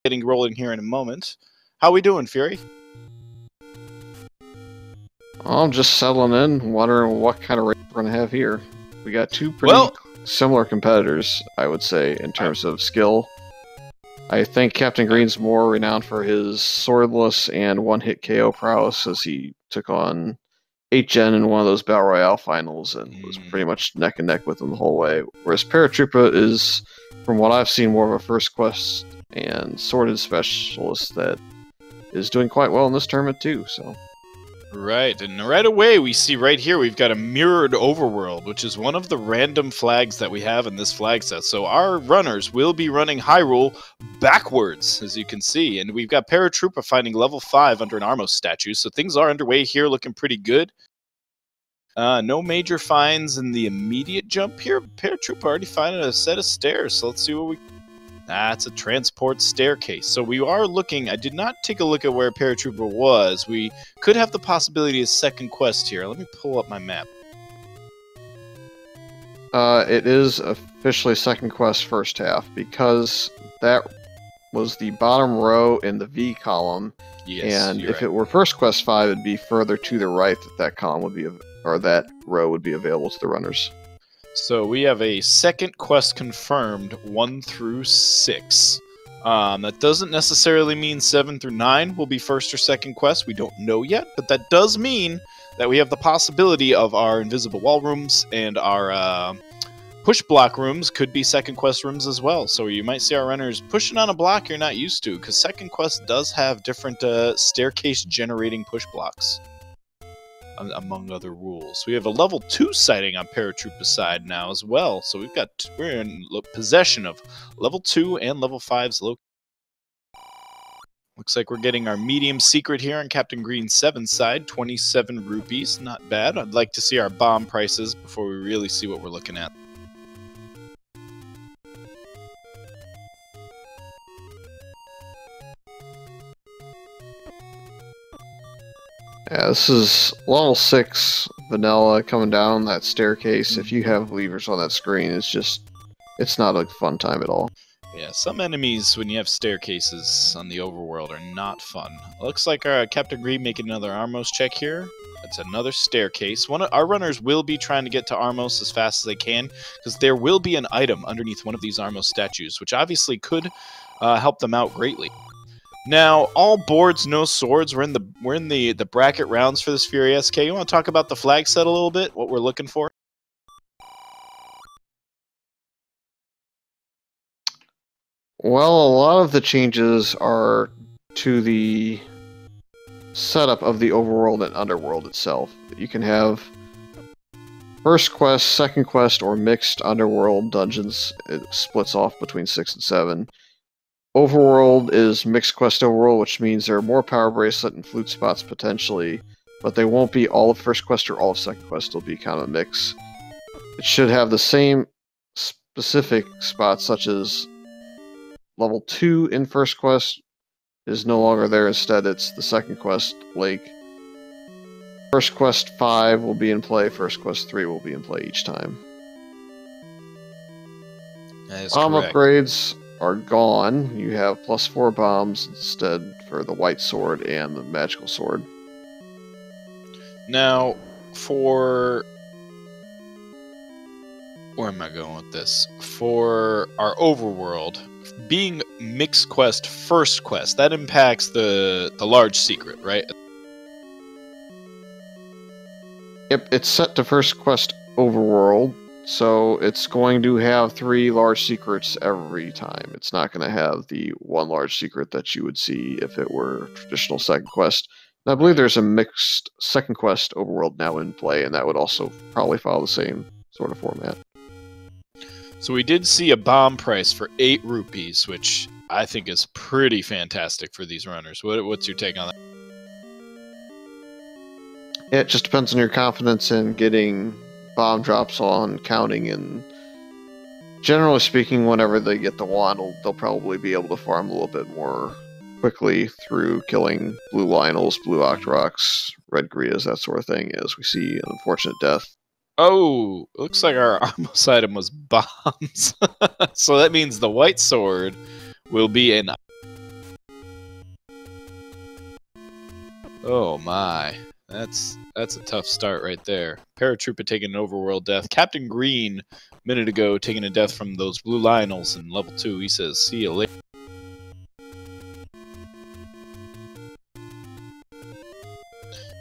getting rolling here in a moment. How we doing, Fury? I'm just settling in, wondering what kind of race we're going to have here. We got two pretty similar competitors, I would say, in terms of skill. I think Captain Green's more renowned for his swordless and one-hit KO prowess, as he took on 8-Gen in one of those Battle Royale finals and was pretty much neck and neck with him the whole way. Whereas Paratroopa is, from what I've seen, more of a first quest and sworded specialist that is doing quite well in this tournament too. So. Right, and right away we see right here we've got a mirrored overworld, which is one of the random flags that we have in this flag set. So our runners will be running Hyrule backwards, as you can see, and we've got Paratroopa finding level 5 under an Armos statue, so things are underway here, looking pretty good. No major finds in the immediate jump here. Paratroopa already finding a set of stairs, so let's see what we... It's a transport staircase. So we are looking... I did not take a look at where Paratroopa was. We could have the possibility of second quest here. Let me pull up my map. It is officially second quest first half, because that was the bottom row in the V column. Yes, and if it were first quest 5, it'd be further to the right that column would be, or that row would be available to the runners. So we have a second quest confirmed, 1 through 6. That doesn't necessarily mean 7 through 9 will be first or second quest. We don't know yet, but that does mean that we have the possibility of our invisible wall rooms and our push block rooms could be second quest rooms as well. So you might see our runners pushing on a block you're not used to, because second quest does have different staircase generating push blocks, among other rules. We have a level 2 sighting on Paratroopa's side now as well. So we're in possession of level 2 and level 5's location. Looks like we're getting our medium secret here on CaptainGreen7's side, 27 rupees. Not bad. I'd like to see our bomb prices before we really see what we're looking at. Yeah, this is level 6 vanilla coming down that staircase. If you have levers on that screen, it's not a fun time at all. Yeah, some enemies, when you have staircases on the overworld, are not fun. Looks like our Captain Green making another Armos check here. That's another staircase. Our runners will be trying to get to Armos as fast as they can, because there will be an item underneath one of these Armos statues, which obviously could help them out greatly. Now, all boards, no swords. We're in the bracket rounds for this Fury SK. You want to talk about the flag set a little bit? What we're looking for? Well, a lot of the changes are to the setup of the overworld and underworld itself. You can have first quest, second quest, or mixed underworld dungeons. It splits off between 6 and 7. Overworld is mixed quest overworld, which means there are more power bracelet and flute spots potentially, but they won't be all of first quest or all of second quest. It'll be kind of a mix. It should have the same specific spots, such as level 2 in first quest is no longer there. Instead, it's the second quest lake. First quest 5 will be in play. First quest 3 will be in play each time. That is Bomb correct. upgrades are gone. You have +4 bombs instead for the white sword and the magical sword. Now, for... where am I going with this? For our overworld, being mixed quest first quest, that impacts the large secret, right? Yep, it's set to first quest overworld, so it's going to have 3 large secrets every time. It's not going to have the 1 large secret that you would see if it were traditional second quest. And I believe there's a mixed second quest overworld now in play, and that would also probably follow the same sort of format. So we did see a bomb price for 8 rupees, which I think is pretty fantastic for these runners. What's your take on that? It just depends on your confidence in getting bomb drops on counting, and generally speaking, whenever they get the wand, they'll probably be able to farm a little bit more quickly through killing blue Lionels, blue Octoroks, red Grias, that sort of thing, as we see an unfortunate death. Oh, looks like our Armos item was bombs. So that means the white sword will be an Oh my. That's a tough start right there. Paratroopa taking an overworld death. Captain Green, a minute ago, taking a death from those blue Lionels in level 2. He says, see you later.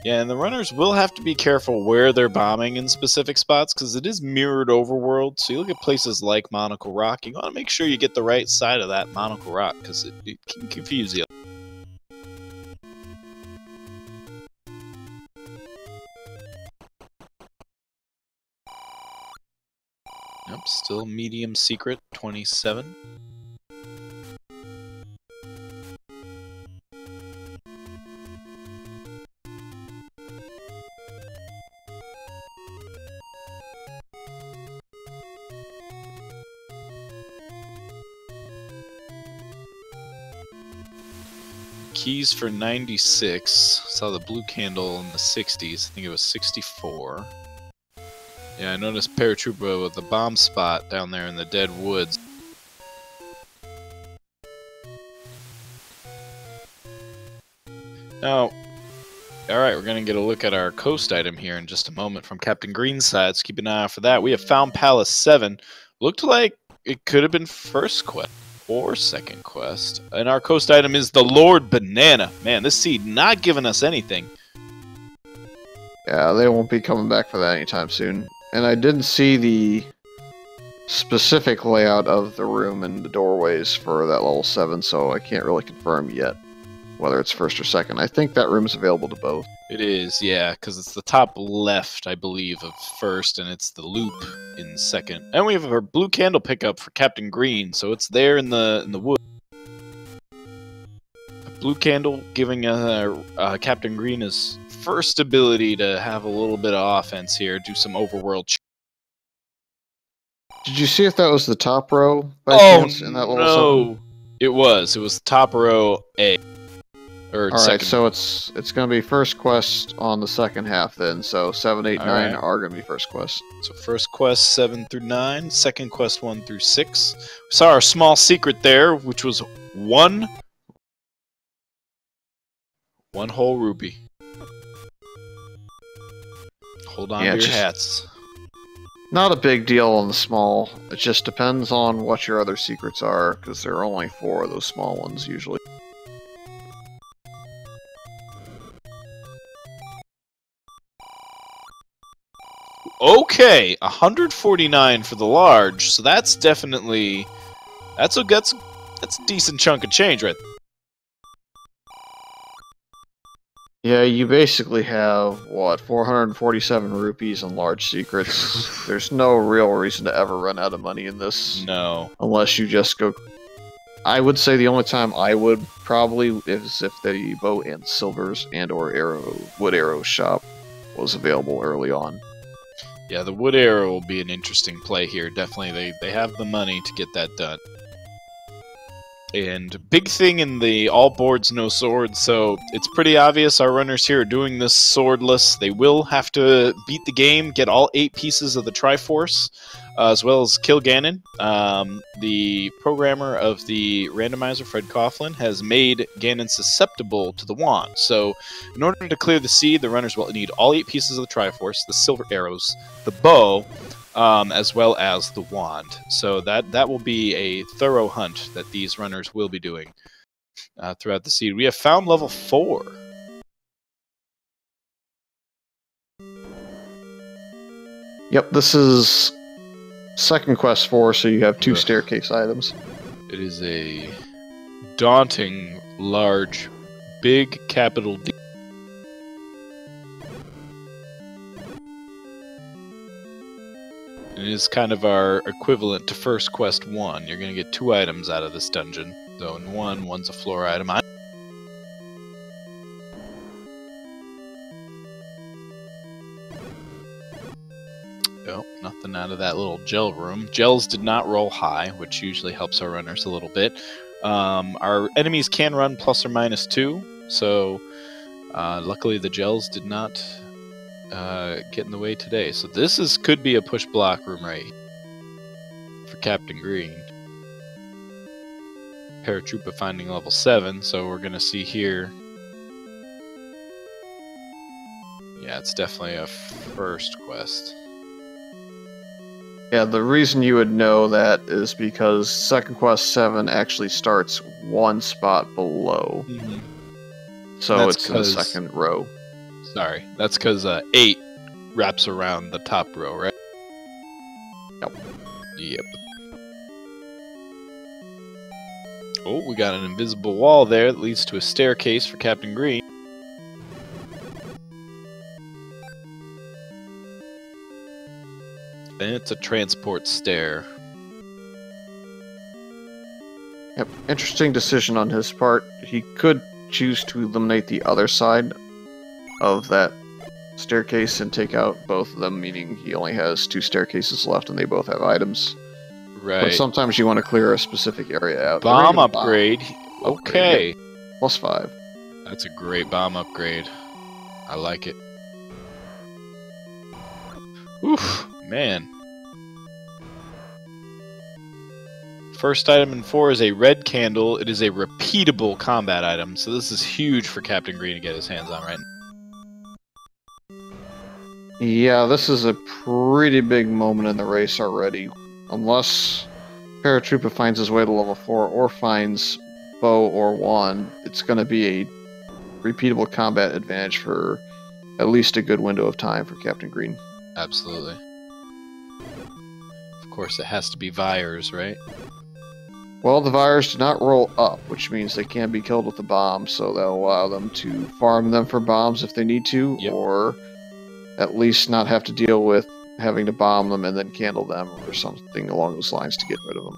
Yeah, and the runners will have to be careful where they're bombing in specific spots, because it is mirrored overworld. So you look at places like Monocle Rock, you want to make sure you get the right side of that Monocle Rock, because it can confuse you. Yep, still medium secret, 27. Keys for 96. Saw the blue candle in the 60s. I think it was 64. Yeah, I noticed Paratroopa with the bomb spot down there in the dead woods. Now, alright, we're going to get a look at our coast item here in just a moment from Captain Green's side, so keep an eye out for that. We have found Palace 7. Looked like it could have been first quest or second quest. And our coast item is the Lord Banana. Man, this seed not giving us anything. Yeah, they won't be coming back for that anytime soon. And I didn't see the specific layout of the room and the doorways for that level 7, so I can't really confirm yet whether it's first or second. I think that room is available to both. It is, yeah, because it's the top left, I believe, of first, and it's the loop in second. And we have our blue candle pickup for Captain Green, so it's there in the wood. A blue candle giving Captain Green his first ability to have a little bit of offense here, do some overworld. Did you see if that was the top row by chance in that level 7? It was top row A. Alright, so it's going to be first quest on the second half then, so 7, 8, 9 are going to be first quest. So first quest 7 through 9, second quest 1 through 6. We saw our small secret there, which was one whole rupee. Hold on to your hats. Not a big deal on the small, it just depends on what your other secrets are, because there are only 4 of those small ones usually. Okay, 149 for the large, so that's definitely that's a decent chunk of change right there. Yeah, you basically have, what, 447 rupees in large secrets. There's no real reason to ever run out of money in this. No. Unless you just go... I would say the only time I would probably is if the bow and silvers and or wood arrow shop was available early on. Yeah, the wood arrow will be an interesting play here. Definitely, they have the money to get that done. And big thing in the all boards, no swords, so it's pretty obvious our runners here are doing this swordless. They will have to beat the game, get all 8 pieces of the Triforce, as well as kill Ganon. The programmer of the Randomizer, Fred Coughlin, has made Ganon susceptible to the wand. So in order to clear the seed, the runners will need all 8 pieces of the Triforce, the silver arrows, the bow, as well as the wand. So that will be a thorough hunt that these runners will be doing throughout the seed. We have found level 4. Yep, this is second quest 4, so you have 2 staircase items. It is a daunting, large, big capital D. It is kind of our equivalent to first quest 1. You're going to get 2 items out of this dungeon. So in one's a floor item. Oh, nothing out of that little gel room. Gels did not roll high, which usually helps our runners a little bit. Our enemies can run plus or minus 2, so luckily the gels did not get in the way today. So this could be a push block room right here for Captain Green. Paratroopa finding level 7, so we're going to see here Yeah, it's definitely a first quest. Yeah, the reason you would know that is because Second Quest 7 actually starts one spot below. Mm-hmm. So it's in the second row. Sorry, that's because 8 wraps around the top row, right? Yep. Yep. Oh, we got an invisible wall there that leads to a staircase for Captain Green. And it's a transport stair. Yep. Interesting decision on his part. He could choose to eliminate the other side of that staircase and take out both of them, meaning he only has 2 staircases left and they both have items. Right. But sometimes you want to clear a specific area out. Bomb upgrade. Okay. Yep. +5. That's a great bomb upgrade. I like it. Oof, man. First item in 4 is a red candle. It is a repeatable combat item, so this is huge for Captain Green to get his hands on right now. Yeah, this is a pretty big moment in the race already. Unless Paratroopa finds his way to level 4 or finds bow or wand, it's going to be a repeatable combat advantage for at least a good window of time for Captain Green. Absolutely. Of course, it has to be Vyres, right? Well, the Vyres do not roll up, which means they can be killed with a bomb, so that'll allow them to farm them for bombs if they need to, yep. or at least not have to deal with having to bomb them and then candle them or something along those lines to get rid of them.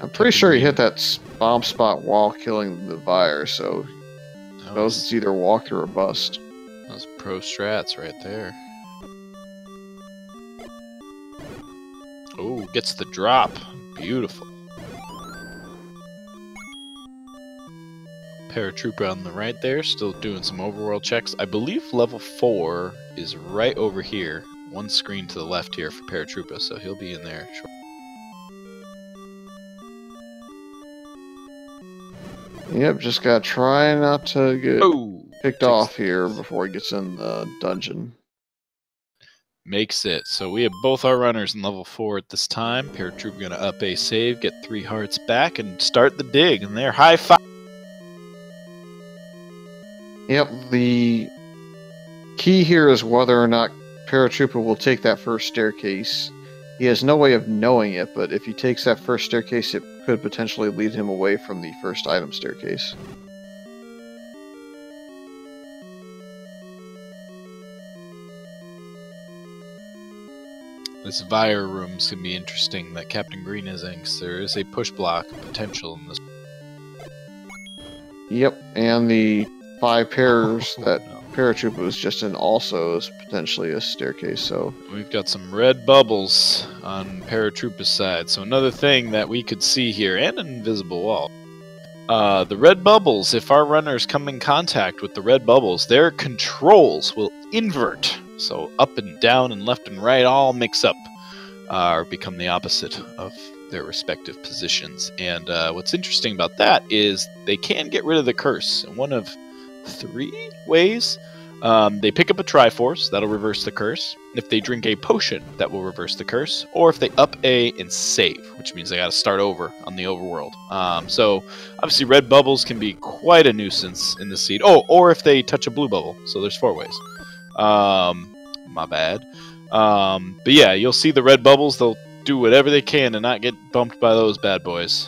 I'm pretty sure he hit that bomb spot while killing the Vyre, so knows it's either walk through or bust. Those pro strats right there. Oh, gets the drop. Beautiful. Paratroopa on the right there, still doing some overworld checks. I believe level 4 is right over here. One screen to the left here for Paratroopa, so he'll be in there shortly. Yep, just gotta try not to get picked off here before he gets in the dungeon. Makes it. So we have both our runners in level 4 at this time. Paratroopa gonna up a save, get 3 hearts back, and start the dig. And they're high five. Yep, the key here is whether or not Paratroopa will take that first staircase. He has no way of knowing it, but if he takes that first staircase, it could potentially lead him away from the first item staircase. This Vyre room's gonna be interesting that Captain Green is in, because there is a push block potential in this. Yep, and the 5 pairs that Paratroopa was just in also is potentially a staircase, so... We've got some red bubbles on Paratroopa's side, so another thing that we could see here, and an invisible wall. The red bubbles, if our runners come in contact with the red bubbles, their controls will invert. So up and down and left and right all mix up, or become the opposite of their respective positions. And what's interesting about that is they can get rid of the curse in one of 3 ways. They pick up a Triforce, that'll reverse the curse. If they drink a potion, that will reverse the curse. Or if they up A and save, which means they gotta start over on the overworld. So obviously red bubbles can be quite a nuisance in the seed. Oh, or if they touch a blue bubble. So there's 4 ways. My bad. But yeah, you'll see the red bubbles, they'll do whatever they can to not get bumped by those bad boys.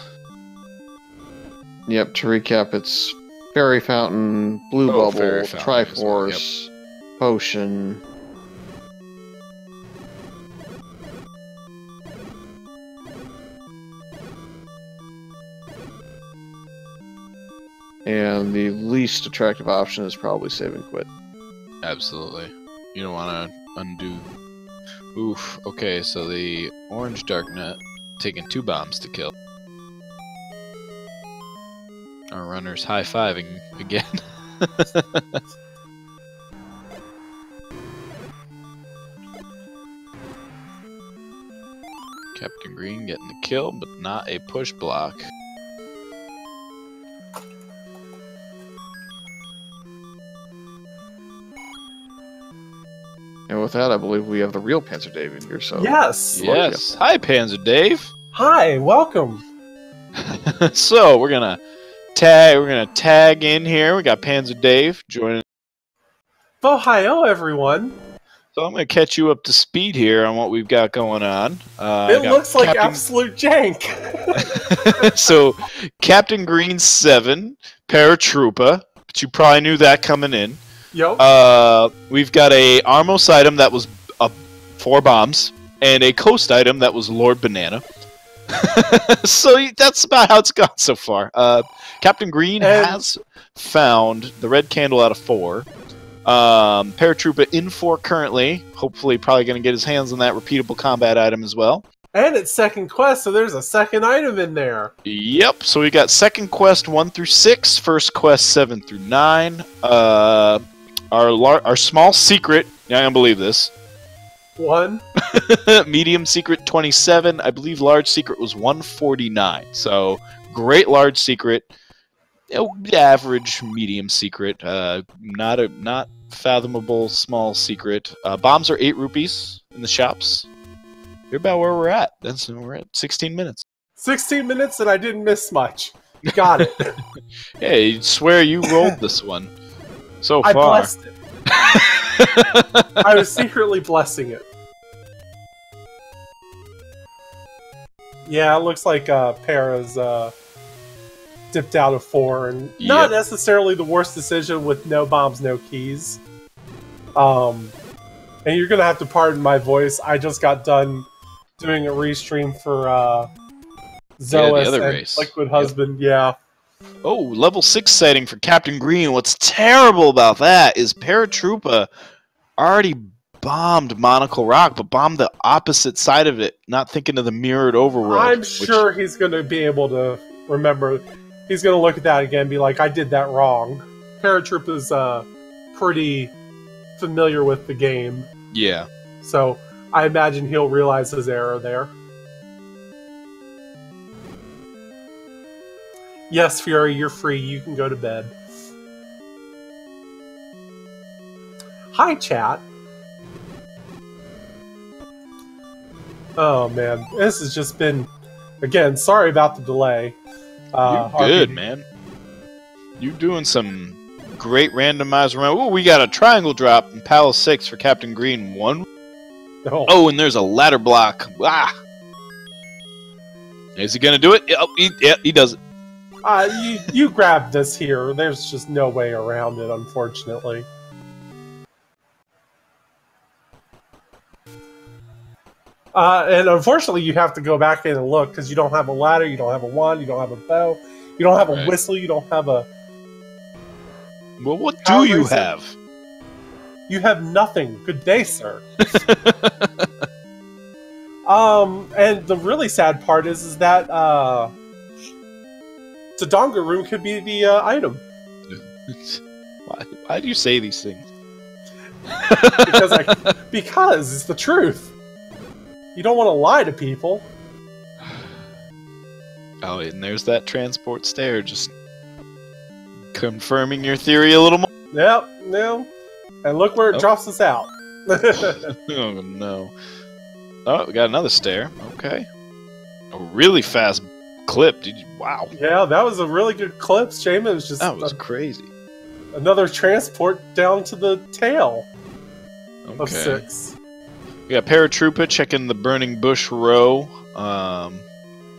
Yep, to recap, it's Fairy Fountain, Blue Bubble, Triforce, Potion. And the least attractive option is probably save and quit. Absolutely. You don't want to undo. Oof. Okay, so the orange Darknet taking 2 bombs to kill. Our runner's high-fiving again. Captain Green getting the kill, but not a push block. And with that, I believe we have the real Panzer Dave in here. So Yes. Yes. Hi, Panzer Dave. Hi, welcome. So we're gonna tag in here. We got Panzer Dave joining. Hi-oh, everyone. So I'm gonna catch you up to speed here on what we've got going on. It looks like absolute jank. So CaptainGreen7, Paratroopa, but you probably knew that coming in. Yep. We've got a Armos item that was 4 bombs, and a Coast item that was Lord Banana. So that's about how it's gone so far. Captain Green has found the red candle out of 4. Paratroopa in 4 currently. Hopefully, probably going to get his hands on that repeatable combat item as well. And it's second quest, so there's a second item in there. Yep. So we got second quest 1 through 6, first quest 7 through 9. Our small secret. You're not gonna believe this. 1. Medium secret 27. I believe large secret was 149. So great large secret. Average medium secret. Not fathomable small secret. Bombs are 8 rupees in the shops. You're about where we're at. We're at 16 minutes. 16 minutes and I didn't miss much. Got it. Hey, you'd swear you rolled this one so far. I blessed it. I was secretly blessing it. Yeah, it looks like Para's dipped out of 4, and not necessarily the worst decision with no bombs, no keys. And you're gonna have to pardon my voice. I just got done doing a restream for Zoas and race. Liquid Husband. Yeah. Oh, level 6 sighting for Captain Green. What's terrible about that is Paratroopa already bombed Monocle Rock, but bombed the opposite side of it, not thinking of the mirrored overworld. I'm sure he's going to be able to remember. He's going to look at that again and be like, I did that wrong. Paratroopa's pretty familiar with the game. Yeah. So I imagine he'll realize his error there. Yes, Fury, you're free. You can go to bed. Hi, chat. Oh, man. This has just been... Again, sorry about the delay. You're good, man. You're doing some great randomizer. Oh, we got a triangle drop in Palace 6 for Captain Green 1. Oh, and there's a ladder block. Ah! Is he going to do it? Oh, he does it. You grabbed this here. There's just no way around it, unfortunately. And unfortunately, you have to go back in and look, because you don't have a ladder, you don't have a wand, you don't have a bow, you don't have a whistle, you don't have a... Well, what do you have? You have nothing. Good day, sir. And the really sad part is that, the Donga room could be the item. Why do you say these things? Because it's the truth. You don't want to lie to people. Oh, and there's that transport stair, just confirming your theory a little more. Yep, no. And look where it drops us out. Oh, no. Oh, we got another stair. Okay. A really fast clip. Wow. Yeah, that was a really good clip. Shame it was just... That was crazy. Another transport down to the tail of 6. We got Paratroopa checking the Burning Bush row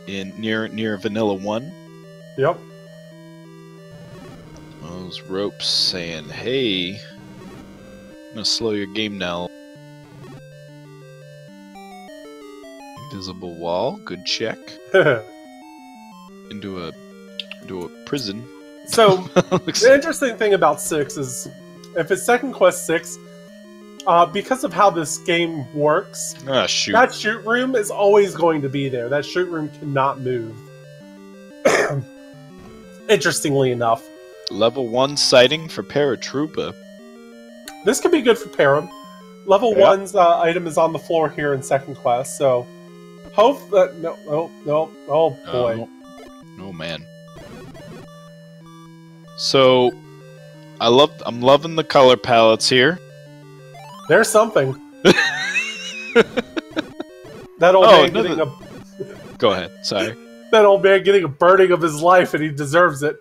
near Vanilla 1. Yep. Those ropes saying, hey, I'm going to slow your game down. Invisible wall, good check. Into a prison. So, the interesting thing about 6 is, if it's second quest 6, because of how this game works, that shoot room is always going to be there. That shoot room cannot move. Interestingly enough. Level 1 sighting for Paratroopa. This could be good for Para. Level 1's item is on the floor here in second quest, so... Hope that... No, oh boy. Oh man. So, I'm loving the color palettes here. There's something. That old man getting a... Go ahead, sorry. That old man getting a burning of his life, and he deserves it.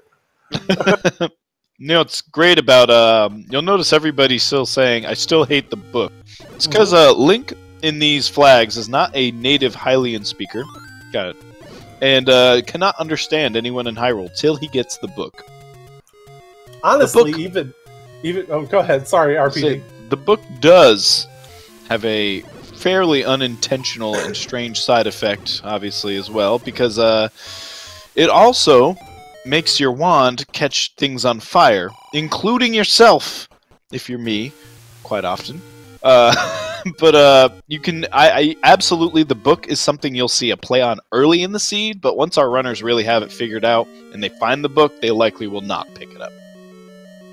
You know, it's great about, you'll notice everybody's still saying, I still hate the book. It's because Link in these flags is not a native Hylian speaker. Got it. And cannot understand anyone in Hyrule till he gets the book. Honestly, even oh, go ahead. Sorry, RPG. The book does have a fairly unintentional and strange side effect, obviously, as well, because it also makes your wand catch things on fire, including yourself, if you're me, quite often. But you can. I absolutely, the book is something you'll see a play on early in the seed, but once our runners really have it figured out and they find the book, they likely will not pick it up.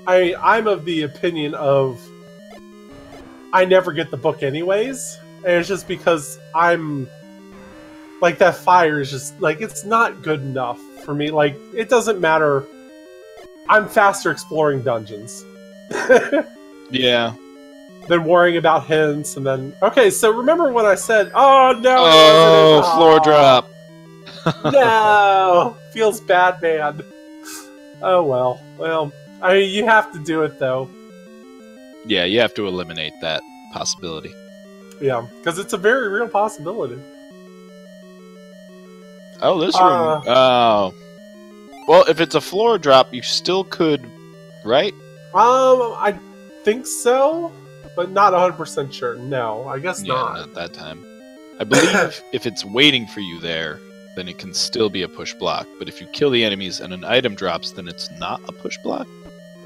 I'm of the opinion of I never get the book anyways, and it's just because I'm like that fire is just like it's not good enough for me. Like it doesn't matter. I'm faster exploring dungeons. Yeah. Than worrying about hints and then okay. So remember when I said, "Oh no, oh, floor drop." No, feels bad, man. Oh well. Well, I mean, you have to do it though. Yeah, you have to eliminate that possibility. Yeah, because it's a very real possibility. Oh, this room. Oh. Well, if it's a floor drop, you still could, right? I think so, but not 100% sure. No, I guess not. Not that time. I believe if it's waiting for you there, then it can still be a push block. But if you kill the enemies and an item drops, then it's not a push block?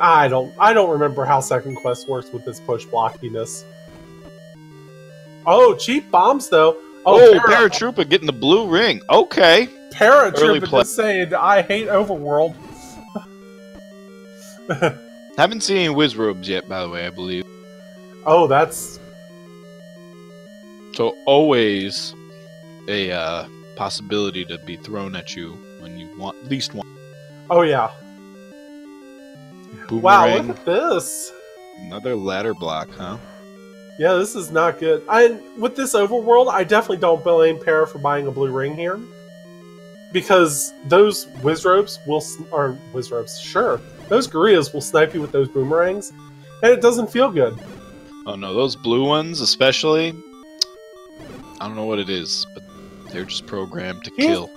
I don't remember how Second Quest works with this push blockiness. Oh, cheap bombs though. Oh, Paratroopa getting the blue ring. Okay. Paratroopa just saying, I hate Overworld. Haven't seen any whiz robes yet, by the way, I believe. Oh, that's... So always a possibility to be thrown at you when you want at least one. Oh, yeah. Boomerang. Wow, look at this. Another ladder block, huh? Yeah, this is not good. With this overworld, I definitely don't blame Para for buying a blue ring here. Because those Wizrobes will... Or Wizrobes, sure. Those gorillas will snipe you with those boomerangs. And it doesn't feel good. Oh no, those blue ones especially... I don't know what it is, but they're just programmed to kill.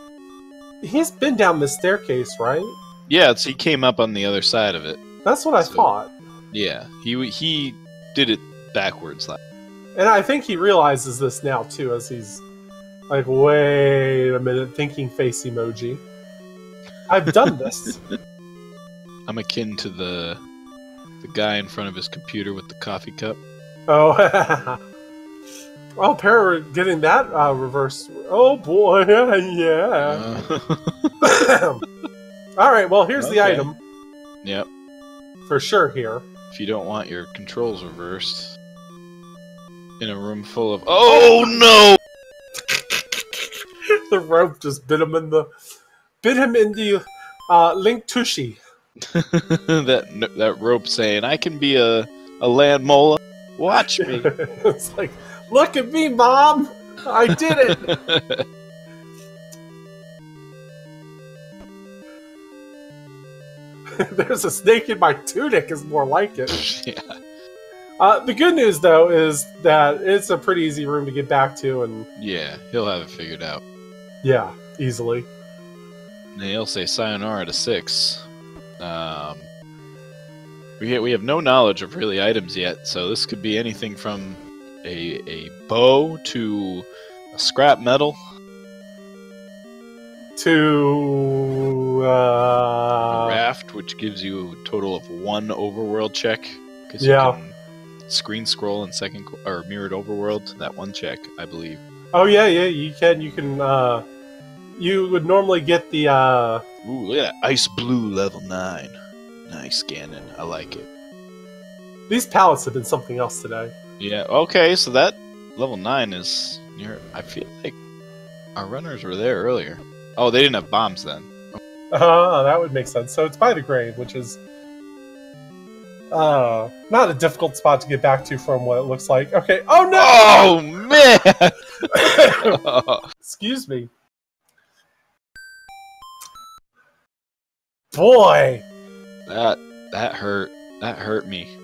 He's been down this staircase, right? Yeah, he came up on the other side of it. That's what I thought. Yeah, he did it backwards. And I think he realizes this now, too, as he's like, wait a minute, thinking face emoji. I've done this. I'm akin to the guy in front of his computer with the coffee cup. Oh, well, Para getting that reverse. Oh boy, yeah. Alright, well, here's the item. Yep. For sure here. If you don't want your controls reversed. In a room full of... Oh no! The rope just bit him in the Link Tushy. that rope saying, I can be a land mola. Watch me. It's like, look at me, Mom! I did it! There's a snake in my tunic is more like it. Yeah. The good news, though, is that it's a pretty easy room to get back to, and... Yeah, he'll have it figured out. Yeah, easily. And he'll say sayonara to 6. We have no knowledge of really items yet, so this could be anything from a bow to a scrap metal to a raft, which gives you a total of 1 overworld check. Because you can screen scroll in mirrored overworld. That 1 check, I believe. Oh yeah, you can. You can. You would normally get the. Ooh, look at that ice blue level 9. Nice, Ganon. I like it. These pallets have been something else today. Yeah. Okay, so that level 9 is near. I feel like our runners were there earlier. Oh, they didn't have bombs then. That would make sense. So it's by the grave, which is not a difficult spot to get back to from what it looks like. Okay. Oh no! Oh man! Excuse me. Boy! That hurt. That hurt me.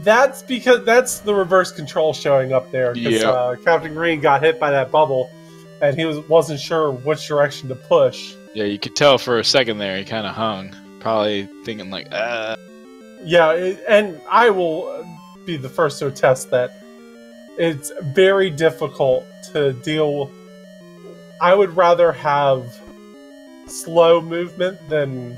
That's because that's the reverse control showing up there. Because Captain Green got hit by that bubble, and he wasn't sure which direction to push. Yeah, you could tell for a second there he kind of hung. Probably thinking like, Yeah, and I will be the first to attest that it's very difficult to deal. I would rather have slow movement and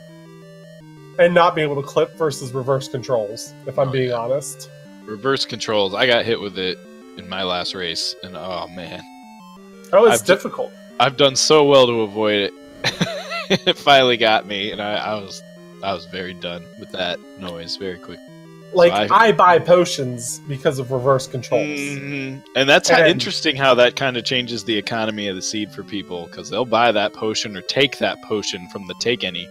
not be able to clip versus reverse controls, if I'm being honest. Reverse controls, I got hit with it in my last race, and oh man. Oh, it's difficult. I've done so well to avoid it. It finally got me, and I was very done with that noise very quick. Like, so I buy potions because of reverse controls. Mm-hmm. And that's interesting how that kind of changes the economy of the seed for people, because they'll buy that potion or take that potion from the Take Any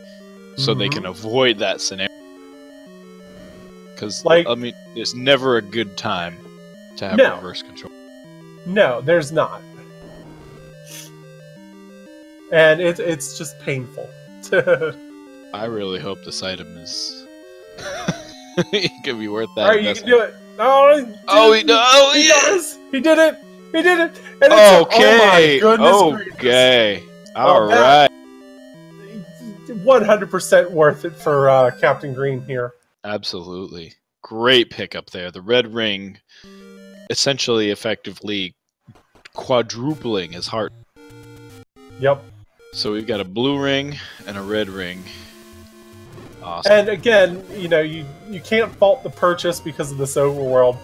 so they can avoid that scenario. Because, like, I mean, there's never a good time to have reverse control. No, there's not. And it's just painful. I really hope this item is... it could be worth that. Alright, you can do it. Oh, he does. He did it. He did it. And okay. Oh my goodness. Okay. All right. 100% worth it for Captain Green here. Absolutely. Great pickup there. The red ring essentially effectively quadrupling his heart. Yep. So we've got a blue ring and a red ring. Awesome. And again, you know, you can't fault the purchase because of this overworld.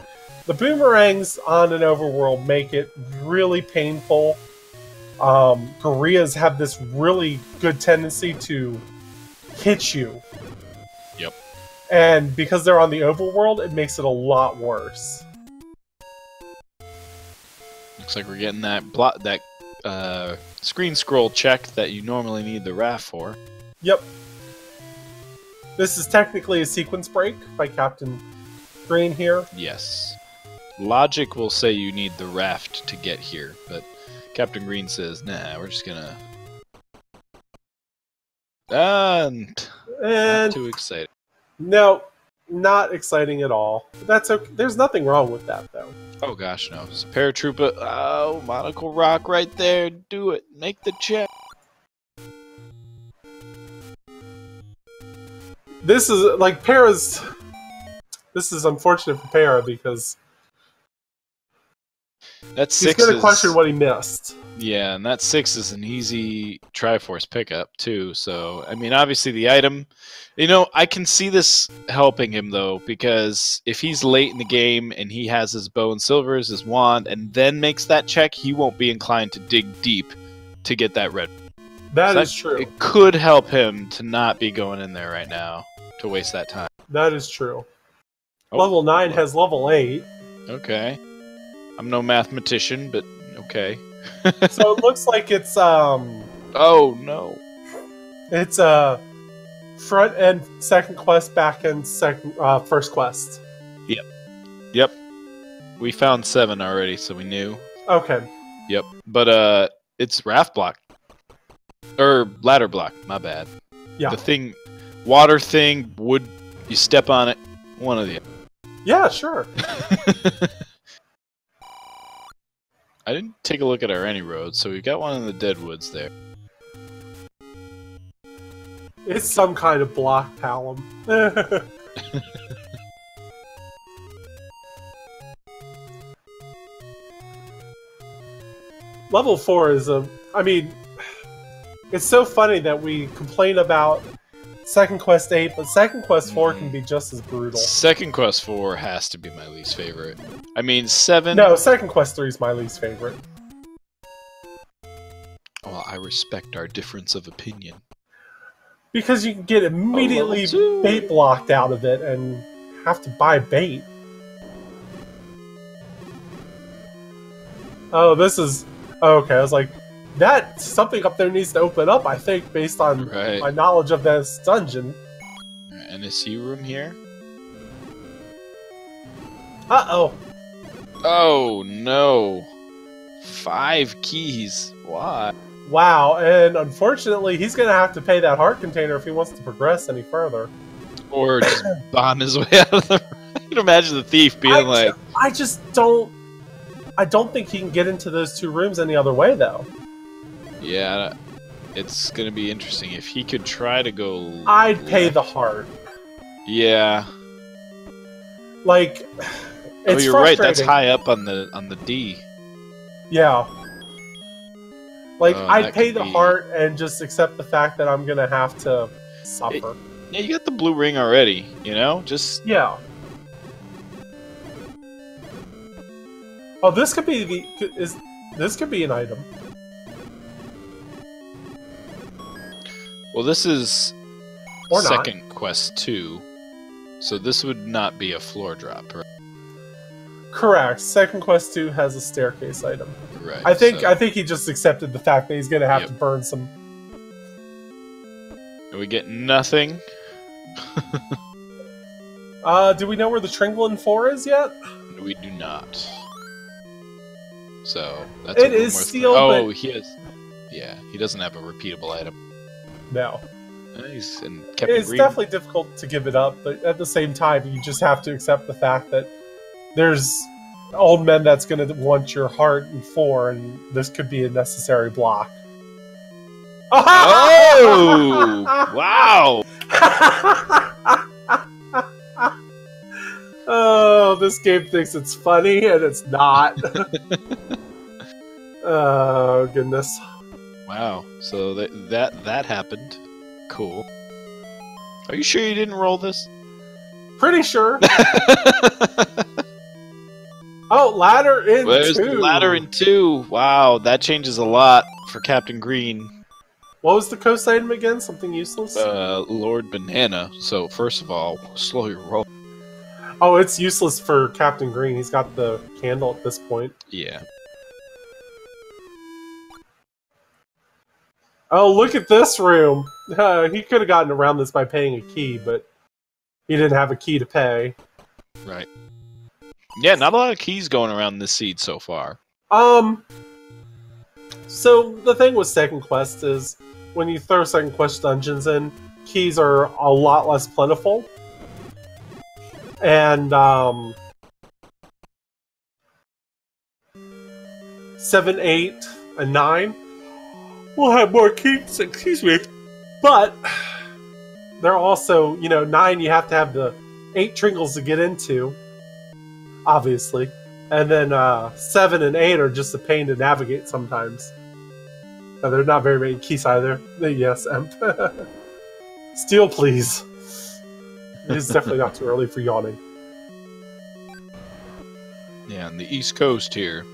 The boomerangs on an overworld make it really painful. Gorillaz have this really good tendency to hit you. Yep. And because they're on the overworld, it makes it a lot worse. Looks like we're getting that screen scroll check that you normally need the raft for. Yep. This is technically a sequence break by Captain Green here. Yes. Logic will say you need the raft to get here, but Captain Green says, nah, we're just gonna... And not too exciting. No, not exciting at all. That's okay. There's nothing wrong with that, though. Oh gosh, no. It's a Paratroopa. Oh, Monocle Rock right there. Do it. Make the check. This is, like, Para's... This is unfortunate for Para because... That 6 he's gonna question what he missed. Yeah, and that 6 is an easy Triforce pickup, too. So, I mean, obviously the item... You know, I can see this helping him, though, because if he's late in the game and he has his bow and silver as his wand and then makes that check, he won't be inclined to dig deep to get that red. That is true. It could help him to not be going in there right now to waste that time. That is true. Oh, level 9 has level 8. Okay. I'm no mathematician, but okay. So it looks like it's oh no. It's front end second quest, back end first quest. Yep. Yep. We found 7 already, so we knew. Okay. Yep. But it's raft block. Or ladder block, my bad. Yeah. The thing, water thing, wood, you step on it, one of the other. Yeah, sure. I didn't take a look at our any roads, so we got one in the Deadwoods there. It's some kind of block palum. Level 4 is I mean, it's so funny that we complain about Second Quest 8, but Second Quest 4 can be just as brutal. Second Quest 4 has to be my least favorite. I mean, 7... No, Second Quest 3 is my least favorite. Well, I respect our difference of opinion. Because you can get immediately bait blocked out of it and have to buy bait. Oh, this is... Oh, okay, I was like, that something up there needs to open up, I think, based on my knowledge of this dungeon. And a sea room here? Uh-oh. Oh, no. 5 keys. Why? Wow, and unfortunately, he's going to have to pay that heart container if he wants to progress any further. Or just bomb his way out of the... You can imagine the thief being like... I just don't... I don't think he can get into those 2 rooms any other way, though. Yeah, it's going to be interesting. If he could try to go... I'd pay the heart. Yeah. Like, it's you're right. That's high up on the D. Yeah. Like, I'd pay the heart and just accept the fact that I'm going to have to suffer. Yeah, you got the blue ring already, you know? Just... Yeah. Oh, this could be this could be an item. Well, this is or second quest 2, so this would not be a floor drop, right? Correct. Second quest 2 has a staircase item. Right. I think he just accepted the fact that he's going to have to burn some. And we get nothing. Do we know where the Tringlin 4 is yet? We do not. So that's it is sealed. Oh, he has. Yeah, he doesn't have a repeatable item. No. It's definitely difficult to give it up, but at the same time, you just have to accept the fact that there's old men that's going to want your heart and 4, and this could be a necessary block. Oh! Wow! Oh, this game thinks it's funny, and it's not. Oh, goodness. Wow. So that happened. Cool. Are you sure you didn't roll this? Pretty sure. Oh, ladder in 2. There's the ladder in 2. Wow, that changes a lot for Captain Green. What was the coast item again? Something useless? Lord Banana. So, first of all, slow your roll. Oh, it's useless for Captain Green. He's got the candle at this point. Yeah. Oh, look at this room. He could have gotten around this by paying a key, but he didn't have a key to pay. Right. Yeah, not a lot of keys going around this seed so far. So the thing with second quest is when you throw second quest dungeons in, keys are a lot less plentiful. And 7, 8, and 9 will have more keys, excuse me. But they're also, 9 you have to have the 8 Tringles to get into, obviously. And then 7 and 8 are just a pain to navigate sometimes. They're not very many keys either. Yes, Emp. Steal, please. It is definitely not too early for yawning. Yeah, on the East Coast here,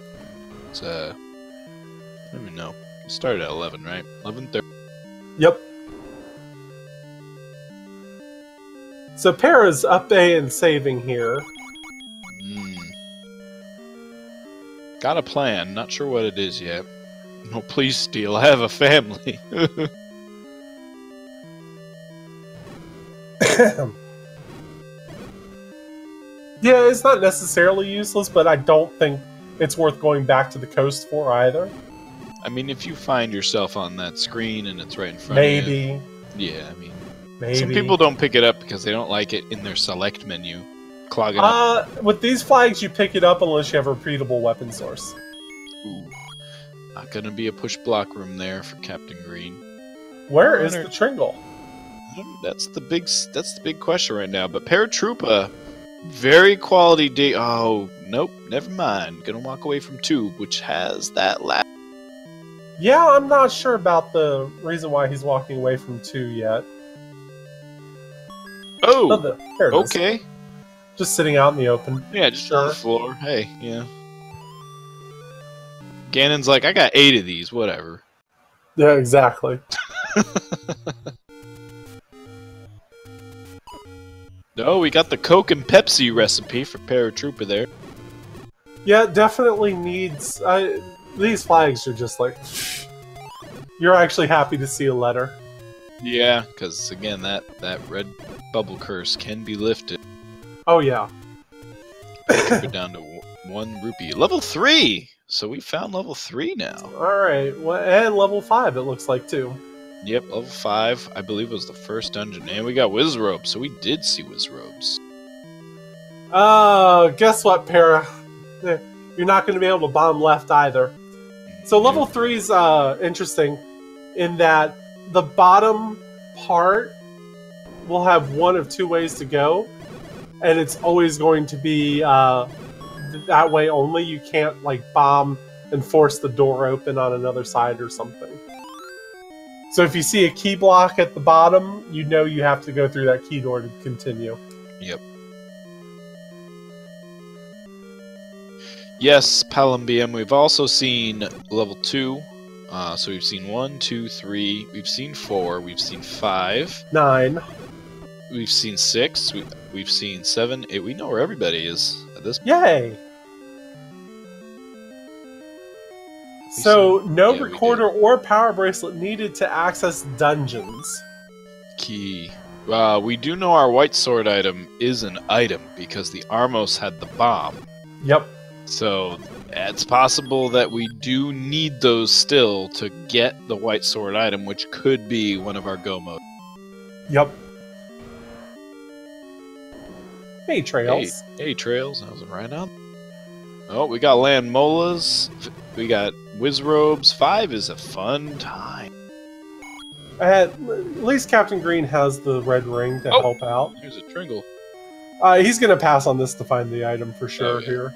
it's I don't even know. It started at 11, right? 11:30. Yep. So Para's up A and saving here. Got a plan. Not sure what it is yet. No, please steal. I have a family. Yeah, it's not necessarily useless, but I don't think it's worth going back to the coast for either. I mean, if you find yourself on that screen and it's right in front of you... Maybe. Yeah, I mean... Maybe. Some people don't pick it up because they don't like it in their select menu. Clogging up. With these flags, you pick it up unless you have a repeatable weapon source. Ooh. Not gonna be a push block room there for Captain Green. Where is the Tringle? That's the big question right now. But Paratroopa, very quality D. Oh, nope, never mind. Gonna walk away from 2, which has that last. Yeah, I'm not sure about the reason why he's walking away from 2 yet. Oh, there it okay. is. Just sitting out in the open. Yeah, just on the floor. Hey, yeah. Ganon's like, I got 8 of these, whatever. Yeah, exactly. Oh, we got the Coke and Pepsi recipe for Paratroopa there. Yeah, it definitely needs... these flags are just like... You're actually happy to see a letter. Yeah, because again, that red bubble curse can be lifted. Oh, yeah. Keep it down to 1 rupee. Level 3! So we found level 3 now. Alright, well, and level 5 it looks like too. Yep, level 5, I believe, was the first dungeon. And we got Wizrobes, so we did see Wizrobes. Guess what, Para? You're not going to be able to bomb left either. So level 3 is interesting in that the bottom part will have one of two ways to go, and it's always going to be that way only. You can't like bomb and force the door open on another side or something. So if you see a key block at the bottom, you know you have to go through that key door to continue. Yep. Yes, Palambium. We've also seen level 2. So we've seen 1, 2, 3. We've seen 4. We've seen 5. 9. We've seen 6. We've seen 7. 8. We know where everybody is at this point. Yay! So, no recorder or power bracelet needed to access dungeons. Key. We do know our white sword item is an item because the Armos had the bomb. Yep. So it's possible that we do need those still to get the white sword item, which could be one of our go modes. Yep. Hey, Trails. Hey, Trails. That was right on. Oh, we got Land Molas. We got Wizrobes. 5 is a fun time. At least Captain Green has the red ring to help out. Here's a Tringle. He's going to pass on this to find the item for sure here.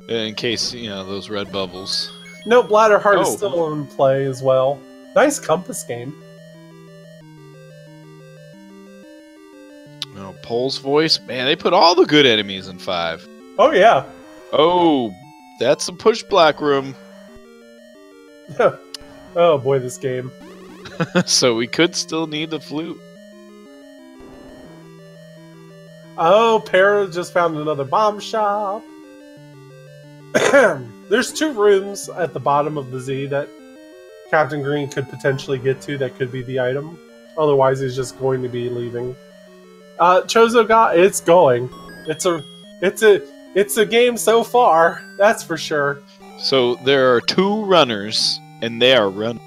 In case, you know, those red bubbles. Nope, Bladderheart is still in play as well. Nice compass game. Oh, Pole's voice. Man, they put all the good enemies in 5. Oh, yeah. Oh, that's a push black room. Oh, boy, this game. So we could still need the flute. Oh, Para just found another bomb shop. There's 2 rooms at the bottom of the Z that Captain Green could potentially get to that could be the item. Otherwise, he's just going to be leaving. Chozo got it's going. It's a game so far, that's for sure. So there are 2 runners, and they are running.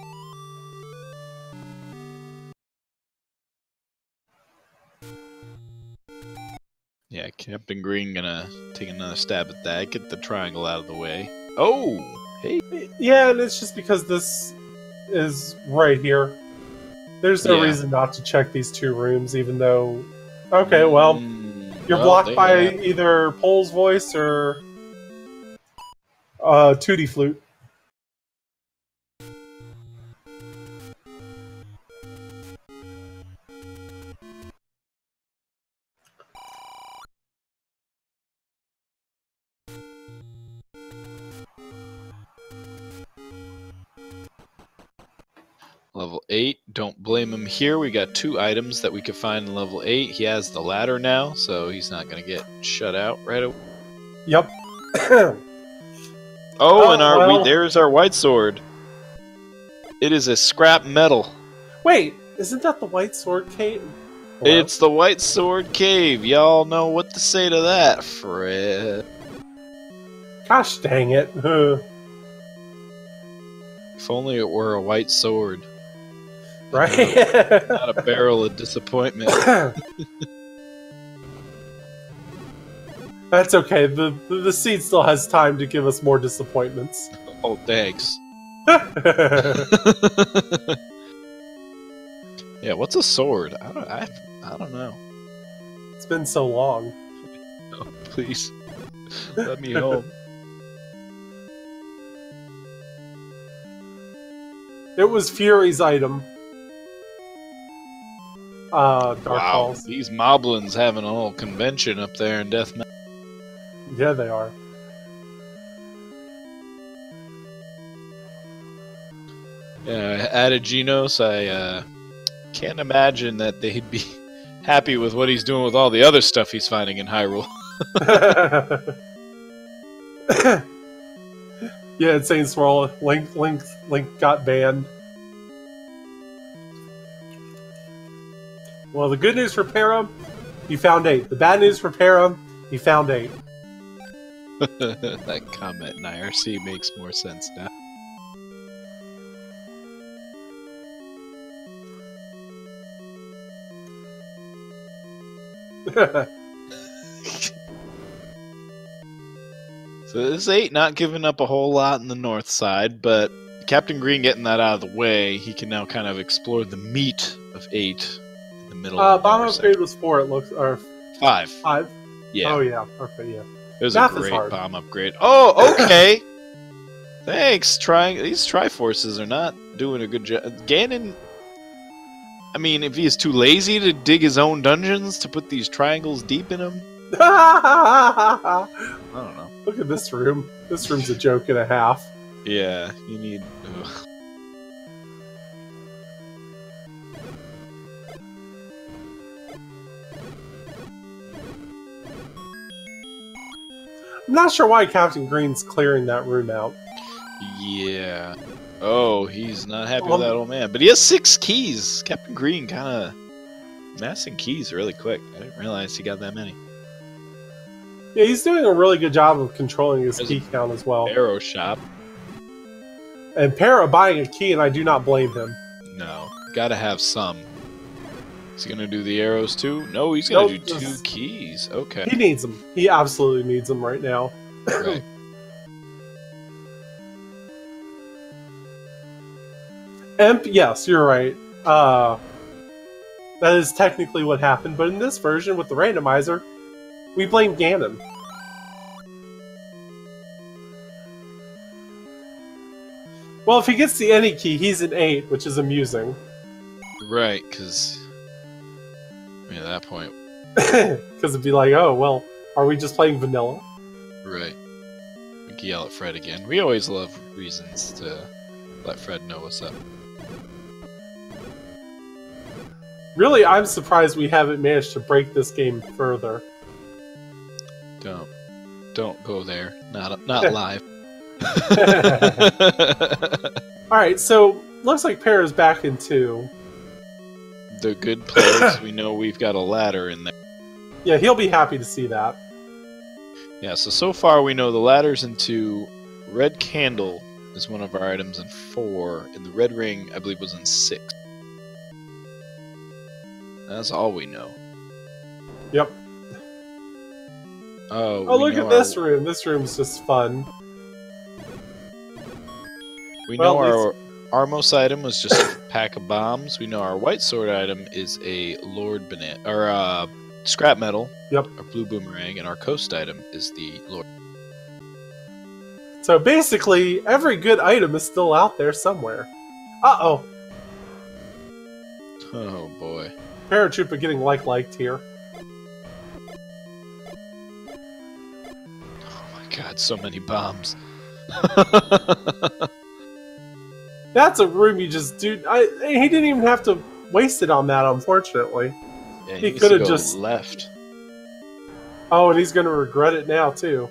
Yeah, Captain Green gonna take another stab at that. Get the triangle out of the way. Oh, hey. Yeah, and it's just because this is right here. There's no reason not to check these 2 rooms, even though... Okay, well, you're blocked by either Pole's voice or 2D flute. Level 8, don't blame him here. We got 2 items that we could find in level 8. He has the ladder now, so he's not going to get shut out right away. Yep. And there's our white sword. It is a scrap metal. Wait, isn't that the white sword cave? Hello? It's the white sword cave. Y'all know what to say to that, Fred. Gosh dang it. If only it were a white sword. Right? Not a barrel of disappointment. That's okay. The seed still has time to give us more disappointments. Oh, thanks. Yeah, what's a sword? I don't know. It's been so long. Oh, please. Let me home. It was Fury's item. Dark Falls. These moblins having a whole convention up there in Death Mountain. Yeah, they are. Yeah, added Genos. I can't imagine that they'd be happy with what he's doing with all the other stuff he's finding in Hyrule. Yeah, Insane Swirl. Link got banned. Well, the good news for Para, he found 8. The bad news for Para, he found 8. That comment in IRC makes more sense now. So this 8 not giving up a whole lot in the north side, but Captain Green getting that out of the way, he can now kind of explore the meat of 8 in the middle of the bomb lower upgrade section. was 4, it looks, or 5. 5? Yeah. Oh yeah, okay, yeah. It was Math a is great hard. bomb upgrade. Oh, okay! Thanks, these Triforces are not doing a good job. Ganon, I mean, if he's too lazy to dig his own dungeons to put these triangles deep in them, I don't know. Look at this room. This room's a joke and a half. Yeah, you need... Ugh. I'm not sure why Captain Green's clearing that room out. Yeah. Oh, he's not happy with that old man. But he has 6 keys. Captain Green kind of amassing keys really quick. I didn't realize he got that many. Yeah, he's doing a really good job of controlling his key count as well. Arrow shop. And Para buying a key, and I do not blame him. No. Gotta have some. Is he gonna do the arrows too? No, he's gonna do 2 keys. Okay. He needs them. He absolutely needs them right now. Right. Imp, yes, you're right. That is technically what happened, but in this version with the randomizer, we blame Ganon. Well, if he gets the any key, he's an 8, which is amusing. Right, because... I mean, at that point... Because it'd be like, oh, well, are we just playing vanilla? Right. We can yell at Fred again. We always love reasons to let Fred know what's up. Really, I'm surprised we haven't managed to break this game further. Don't go there. Not live. Alright, so looks like Para's back in 2. The good players, we know we've got a ladder in there. Yeah, he'll be happy to see that. Yeah, so far we know the ladder's in 2. Red candle is one of our items in 4. And the red ring, I believe, was in 6. That's all we know. Yep. Oh, look at this room. This room's just fun. We know our Armos item was just a pack of bombs. We know our white sword item is a Lord Banana, or scrap metal. Yep. Our blue boomerang, and our coast item is the Lord. So basically, every good item is still out there somewhere. Uh-oh. Oh boy. Paratroopa getting liked here. Oh my god, so many bombs. That's a room you just do. He didn't even have to waste it on that, unfortunately. Yeah, he could have just left. Oh, and he's going to regret it now, too.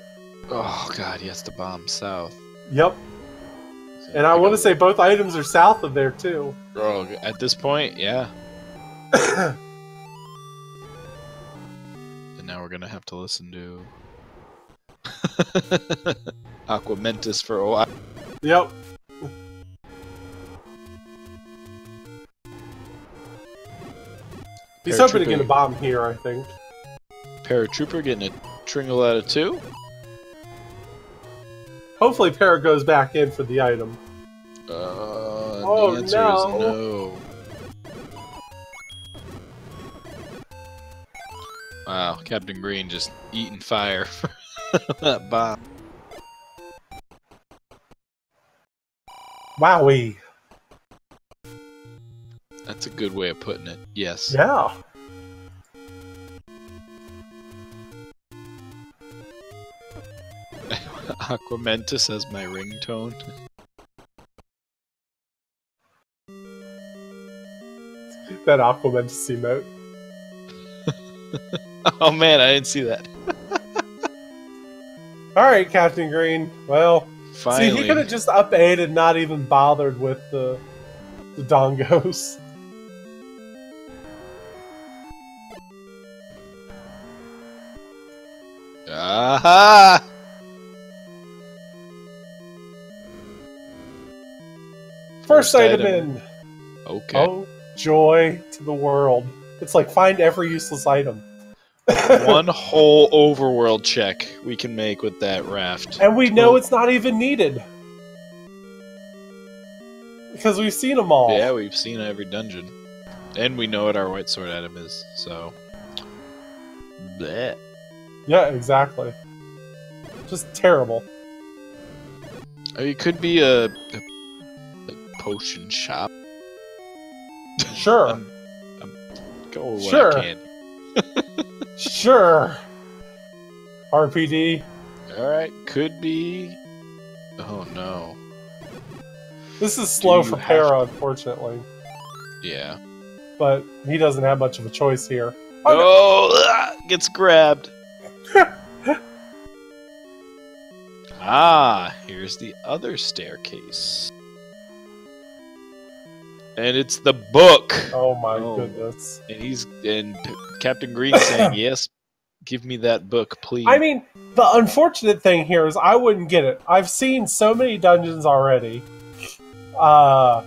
Oh god, he has to bomb south. Yep. And I want to say both items are south of there, too. Oh, at this point, yeah. And now we're going to have to listen to Aquamentus for a while. Yep. He's hoping to get a bomb here, I think. Paratroopa getting a tringle out of 2. Hopefully Para goes back in for the item. The answer is no. Wow, Captain Green just eating fire for that bomb. Wowee. That's a good way of putting it, yes. Yeah. Aquamentus as my ringtone. That Aquamentus emote. Oh man, I didn't see that. Alright, Captain Green. Well, finally. See, he could have just up-8 and not even bothered with the dongos. Aha! First item in. Okay. Oh, joy to the world. It's like find every useless item. One whole overworld check we can make with that raft. And we know it's not even needed. Because we've seen them all. Yeah, we've seen every dungeon. And we know what our white sword item is, so... Bleh. Yeah, exactly. Just terrible. It could be a potion shop. Sure. I'm going with Sure. what I can. Sure. RPD. Alright, could be... Oh no. This is slow for have Para, unfortunately. Yeah. But he doesn't have much of a choice here. Oh, gets grabbed. Ah, here's the other staircase. And it's the book. Oh my goodness. And Captain Green saying, "Yes, give me that book, please." I mean, the unfortunate thing here is I wouldn't get it. I've seen so many dungeons already. I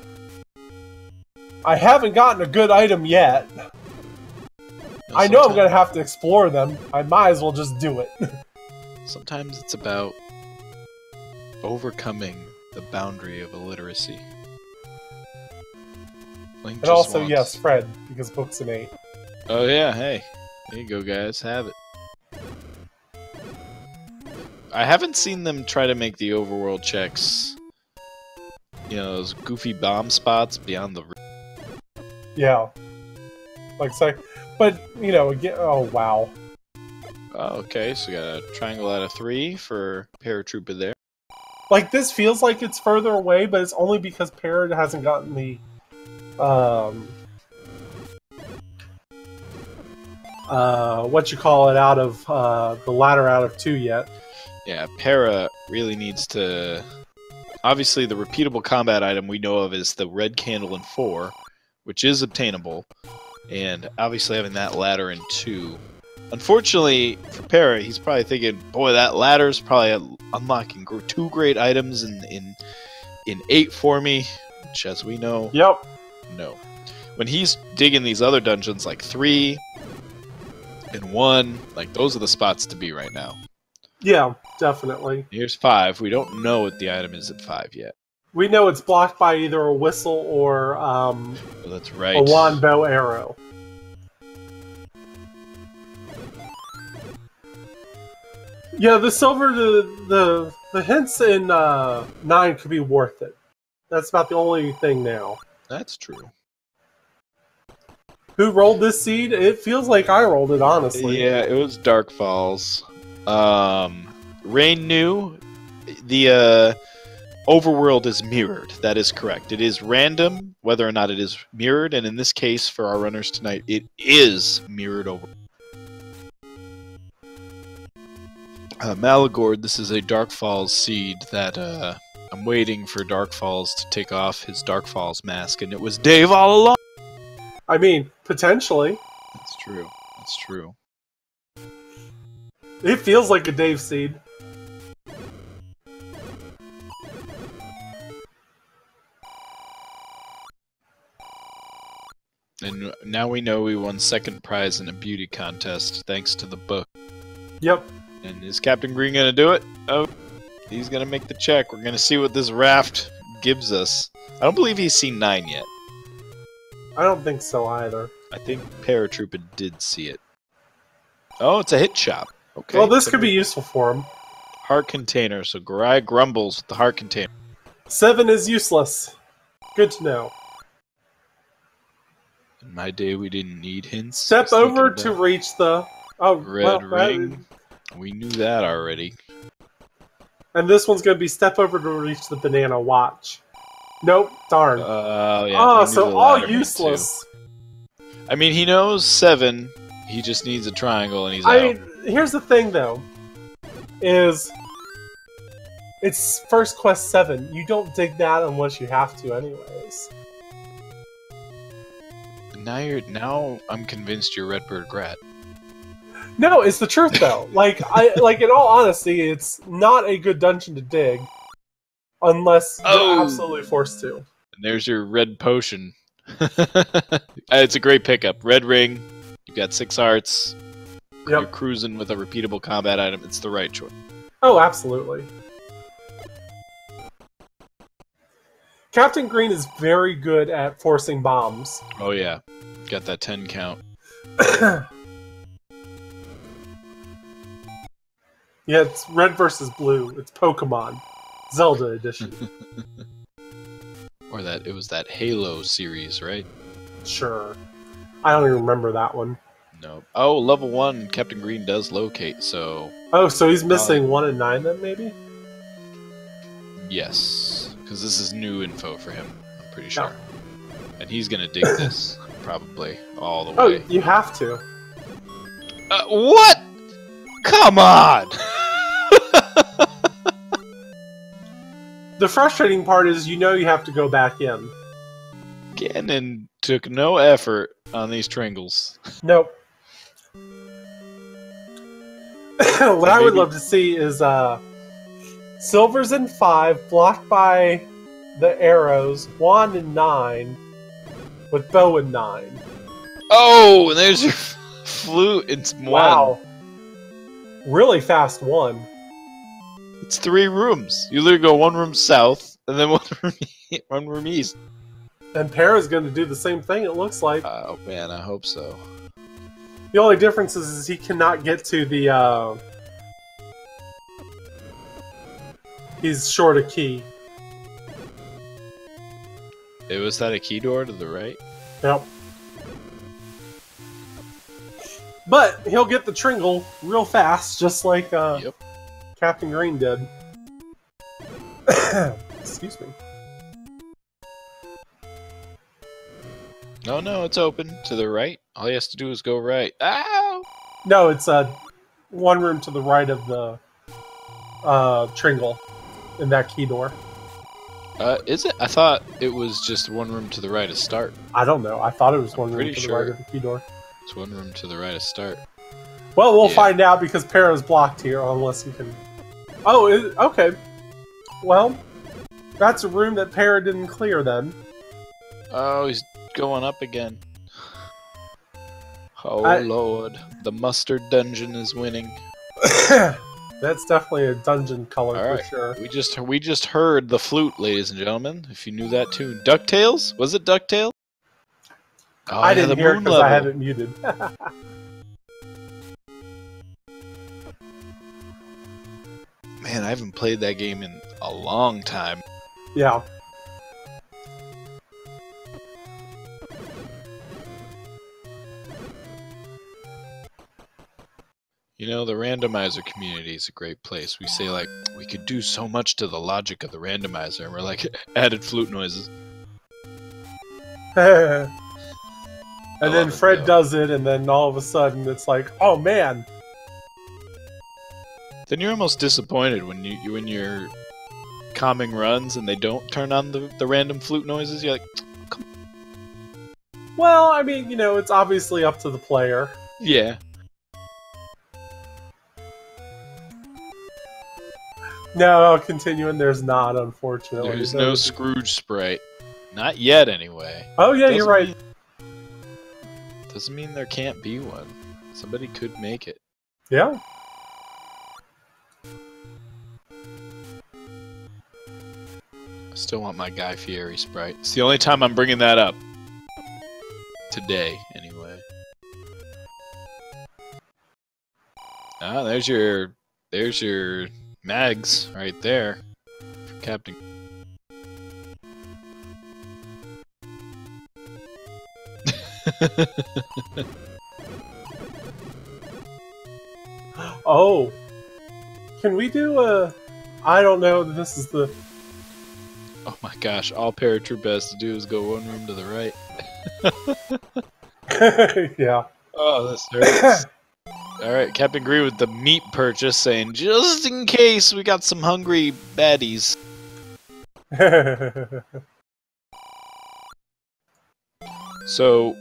haven't gotten a good item yet. I know I'm going to have to explore them. I might as well just do it. Sometimes it's about overcoming the boundary of illiteracy. Link And just also, wants... yes, Fred, because book's an 8. Oh yeah, hey. There you go, guys. Have it. I haven't seen them try to make the overworld checks. You know, those goofy bomb spots beyond the... Yeah. Like, say, but, you know, again, oh, wow. Oh, okay, so we got a triangle out of 3 for Paratroopa there. Like, this feels like it's further away, but it's only because Para hasn't gotten the, what you call it, out of, the ladder out of 2 yet. Yeah, Para really needs to... Obviously, the repeatable combat item we know of is the red candle in 4, which is obtainable, and obviously having that ladder in 2. Unfortunately, for Para, he's probably thinking, boy, that ladder's probably unlocking 2 great items in 8 for me, which, as we know, Yep. no. When he's digging these other dungeons, like 3 and 1, like, those are the spots to be right now. Yeah, definitely. Here's 5. We don't know what the item is at 5 yet. We know it's blocked by either a whistle or, Well, that's right. a wand bow arrow. Yeah, the silver, the hints in 9 could be worth it. That's about the only thing now. That's true. Who rolled this seed? It feels like I rolled it, honestly. Yeah, it was Dark Falls. Rain knew the overworld is mirrored. That is correct. It is random whether or not it is mirrored, and in this case, for our runners tonight, it is mirrored over. Malagord, this is a Dark Falls seed that I'm waiting for Dark Falls to take off his Dark Falls mask, and it was Dave all along. I mean, potentially. That's true. That's true. It feels like a Dave seed. And now we know we won second prize in a beauty contest thanks to the book. Yep. And is Captain Green gonna do it? Oh, he's gonna make the check. We're gonna see what this raft gives us. I don't believe he's seen 9 yet. I don't think so either. I think Paratroopa did see it. Oh, it's a hit shop. Okay. Well, this could be useful for him. Heart container. So Garai grumbles with the heart container. 7 is useless. Good to know. In my day, we didn't need hints. Step over to reach the... Oh, red ring. We knew that already. And this one's going to be step over to reach the banana watch. Nope, darn. Yeah, oh, so all useless. I mean, he knows 7. He just needs a triangle, and he's out. I mean, here's the thing, though. Is... It's First Quest 7. You don't dig that unless you have to anyways. Now I'm convinced you're Redbird Grat. No, it's the truth though. Like in all honesty, it's not a good dungeon to dig unless you're absolutely forced to. And there's your red potion. It's a great pickup. Red ring. You've got 6 hearts. Yep. You're cruising with a repeatable combat item. It's the right choice. Oh, absolutely. Captain Green is very good at forcing bombs. Oh yeah, got that 10 count. Yeah, it's red versus blue. It's Pokemon. Zelda edition. Or that, it was that Halo series, right? Sure. I don't even remember that one. No. Oh, level 1, Captain Green does locate, so... Oh, so he's missing 1 and 9 then, maybe? Yes. Because this is new info for him, I'm pretty sure. Yeah. And he's gonna dig this, probably, all the way. Oh, you have to. What? Come on! The frustrating part is you have to go back in. Ganon took no effort on these Tringles. Nope. What I would love to see is Silver's in 5, blocked by the arrows, wand in 9, with bow in 9. Oh, and there's your flute. It's 1. Wow. Really fast 1. It's 3 rooms. You literally go 1 room south, and then 1 room east. And Para's going to do the same thing, it looks like. Oh man, I hope so. The only difference is he cannot get to the, he's short a key. Was that a key door to the right? Yep. But he'll get the Tringle real fast, just like Yep. Captain Green did. Excuse me. No, it's open to the right. All he has to do is go right. Ow! No, it's 1 room to the right of the Tringle in that key door. Is it? I thought it was just 1 room to the right of start. I don't know. I thought it was 1 room pretty to the sure. right of the key door. It's 1 room to the right of start. Well, we'll Yeah. find out because Para's blocked here, unless you can... Oh, okay. Well, that's a room that Para didn't clear then. Oh, he's going up again. Oh lord, the mustard dungeon is winning. That's definitely a dungeon color All for right. sure. We just heard the flute, ladies and gentlemen. If you knew that tune, DuckTales? Was it DuckTales? Oh, I yeah, didn't the hear it moon because I level. had it muted. Man, I haven't played that game in a long time. Yeah. You know, the randomizer community is a great place. We say, like, we could do so much to the logic of the randomizer, and we're like, added flute noises. And then love it, Fred though. does it, and then all of a sudden it's like, oh man! Then you're almost disappointed when you're calming runs and they don't turn on the random flute noises. You're like, Well, I mean, it's obviously up to the player. yeah. No, continuing, there's not, unfortunately. There's no Scrooge sprite. Not yet, anyway. Oh yeah, you're right. Doesn't mean there can't be one. Somebody could make it. Yeah. I still want my Guy Fieri sprite. It's the only time I'm bringing that up. Today, anyway. Ah, there's your mags right there for Captain. Oh. Can we do a... I don't know, this is the... Oh my gosh, all Paratroopa has to do is go 1 room to the right. Yeah. Oh, this hurts. Alright, Captain Green with the meat purchase saying, just in case we got some hungry baddies. So,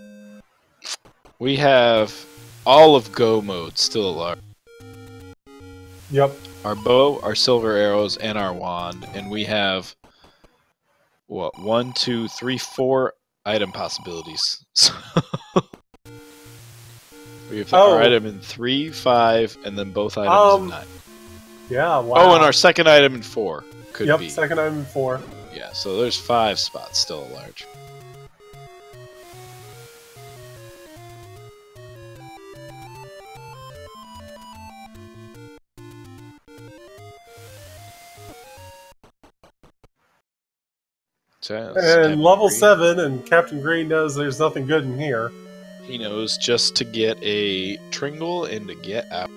we have all of Go mode still alive. Yep. Our bow, our silver arrows, and our wand. And we have what, 1, 2, 3, 4 item possibilities. So we have our item in 3, 5, and then both items in 9. Yeah, wow. Oh, and our second item in 4 could be. Yep, second item in 4. Yeah, so there's 5 spots still large. And level 7, and Captain Green knows there's nothing good in here. He knows just to get a Tringle and to get out.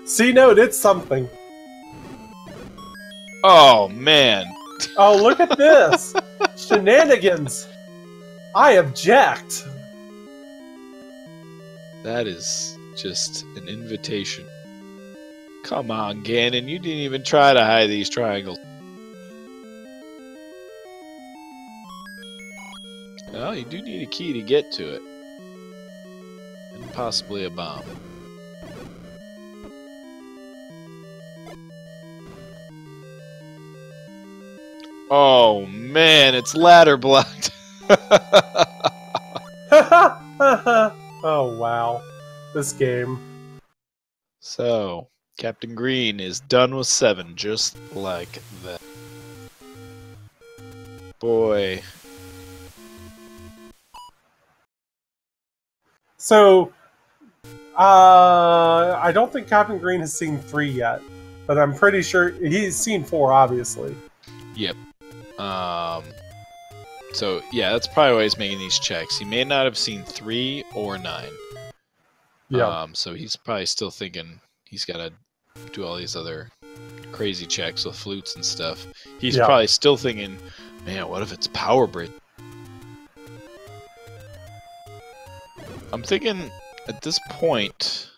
C-Note, it's something. Oh, man. Oh, look at this! Shenanigans! I object! That is just an invitation. Come on, Ganon, you didn't even try to hide these triangles. Well, you do need a key to get to it. And possibly a bomb. Oh man, it's ladder blocked. Oh wow, this game. So, Captain Green is done with 7, just like that. Boy. So, I don't think Captain Green has seen 3 yet, but I'm pretty sure he's seen 4, obviously. Yep. So, yeah, that's probably why he's making these checks. He may not have seen 3 or 9. Yeah. So he's probably still thinking he's got to do all these other crazy checks with flutes and stuff. He's probably still thinking, man, what if it's Power Bridge? I'm thinking, at this point,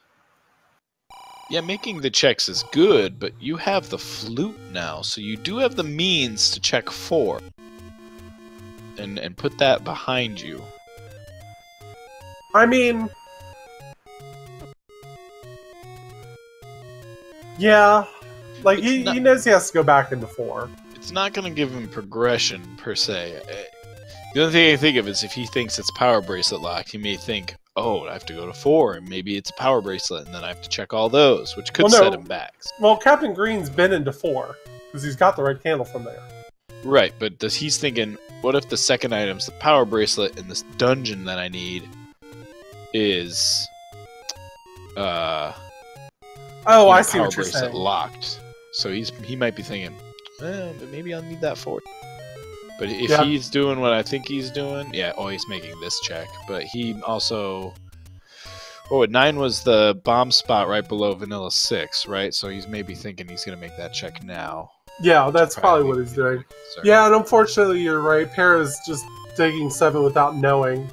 yeah, making the checks is good, but you have the flute now, so you do have the means to check 4. And put that behind you. I mean... Yeah. Like, he knows he has to go back into 4. It's not going to give him progression, per se. The only thing I think of is if he thinks it's Power Bracelet locked, he may think, oh, I have to go to 4, and maybe it's a Power Bracelet, and then I have to check all those, which could set him back. Well, Captain Green's been into 4, because he's got the red candle from there. Right, but he's thinking, what if the second item's the Power Bracelet, and this dungeon that I need is... oh, I see Power what you're Bracelet saying. Locked. So he might be thinking, but maybe I'll need that for it. But if he's doing what I think he's doing, he's making this check. But he also... Oh, 9 was the bomb spot right below Vanilla 6, right? So he's maybe thinking he's going to make that check now. Yeah, that's probably what he's doing. Sorry. Yeah, and unfortunately you're right. Para's just digging 7 without knowing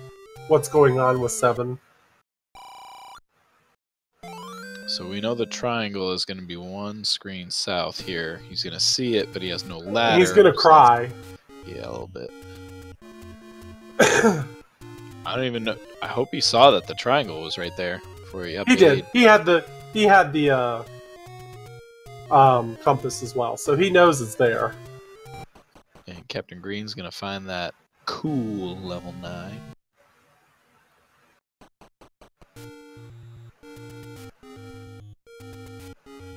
what's going on with 7. So we know the triangle is going to be 1 screen south here. He's going to see it, but he has no ladder. And he's going to cry. Yeah, a little bit. I don't even know. I hope he saw that the triangle was right there before he updated. He did. He had the compass as well, so he knows it's there. And Captain Green's going to find that cool level 9.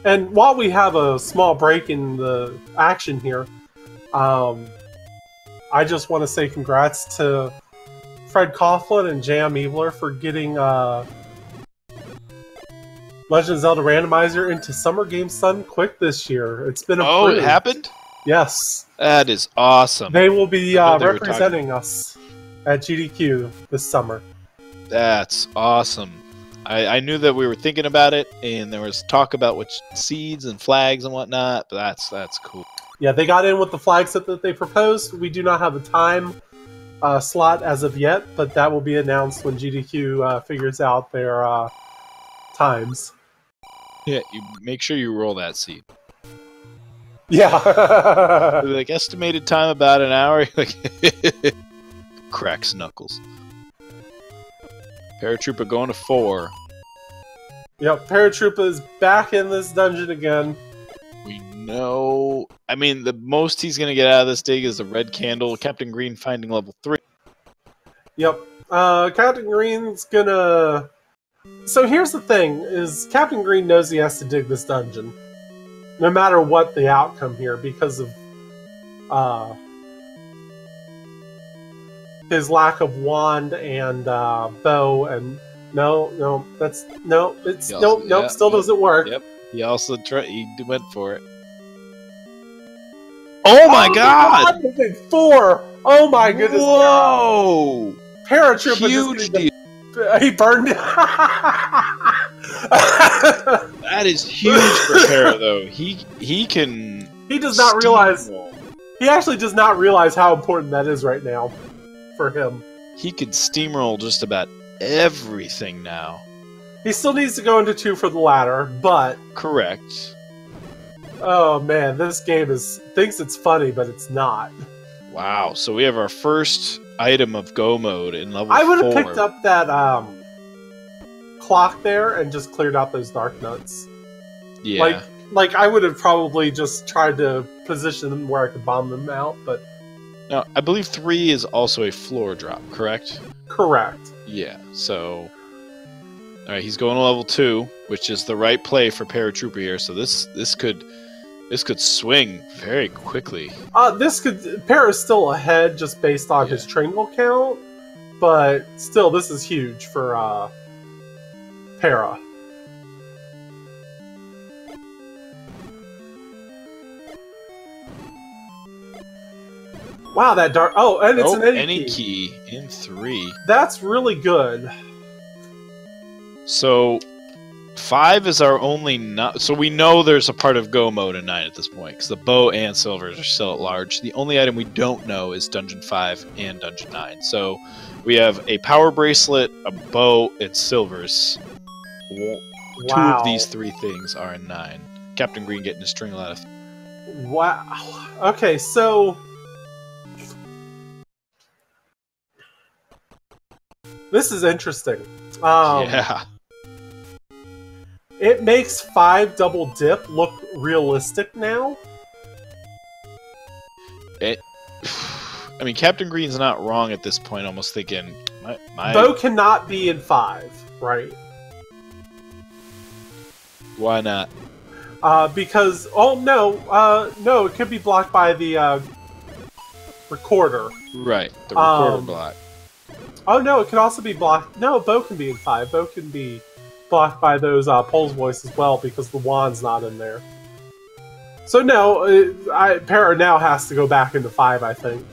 And while we have a small break in the action here, I just want to say congrats to Fred Coughlin and J.M. Eveler for getting Legend of Zelda Randomizer into Summer Games Sun quick this year. It's been approved. Oh, it happened? Yes. That is awesome. They will be representing us at GDQ this summer. That's awesome. I knew that we were thinking about it, and there was talk about which seeds and flags and whatnot, but that's cool. Yeah, they got in with the flag set that they proposed. We do not have a time slot as of yet, but that will be announced when GDQ figures out their times. Yeah, you make sure you roll that seed. Yeah. Like, estimated time about an hour. Like, cracks knuckles. Paratroopa going to 4. Yep, Paratroopa is back in this dungeon again. We know... I mean, the most he's going to get out of this dig is the red candle. Captain Green finding level 3. Yep. Captain Green's gonna... So here's the thing, is Captain Green knows he has to dig this dungeon. No matter what the outcome here, because of his lack of wand and bow and... No, still doesn't work. Yep, he also he went for it. Oh my god! Big 4! Oh my goodness! Whoa! Paratroopa Huge deal. He burned it. That is huge for Para, though. He can. He does not realize. He actually does not realize how important that is right now for him. He could steamroll just about everything now. He still needs to go into 2 for the ladder, but correct. Oh man, this game thinks it's funny, but it's not. Wow, so we have our first item of Go mode in level 4. I would have picked up that clock there and just cleared out those dark nuts. Yeah. Like I would have probably just tried to position them where I could bomb them out, but... Now, I believe 3 is also a floor drop, correct? Correct. Yeah, so... Alright, he's going to level 2, which is the right play for Paratroopa here, so this could swing very quickly. Para's still ahead just based on his Tringle count, but still, this is huge for Para. Wow, that dark... Oh, and it's an any key in 3. That's really good. So... 5 is our only so we know there's a part of Go mode in 9 at this point, because the bow and silvers are still at large. The only item we don't know is Dungeon 5 and Dungeon 9. So we have a power bracelet, a bow, and silvers. Wow. 2 of these 3 things are in 9. Captain Green getting his string out of... Wow. Okay, so... This is interesting. Yeah. It makes 5 double dip look realistic now. I mean, Captain Green's not wrong at this point. Almost thinking, bow cannot be in 5, right? Why not? Because no, it could be blocked by the recorder. Right, the recorder block. Oh no, it can also be blocked. No, bow can be in 5. Bow can be blocked by those Pole's voice as well because the wand's not in there. So no, Para now has to go back into 5, I think,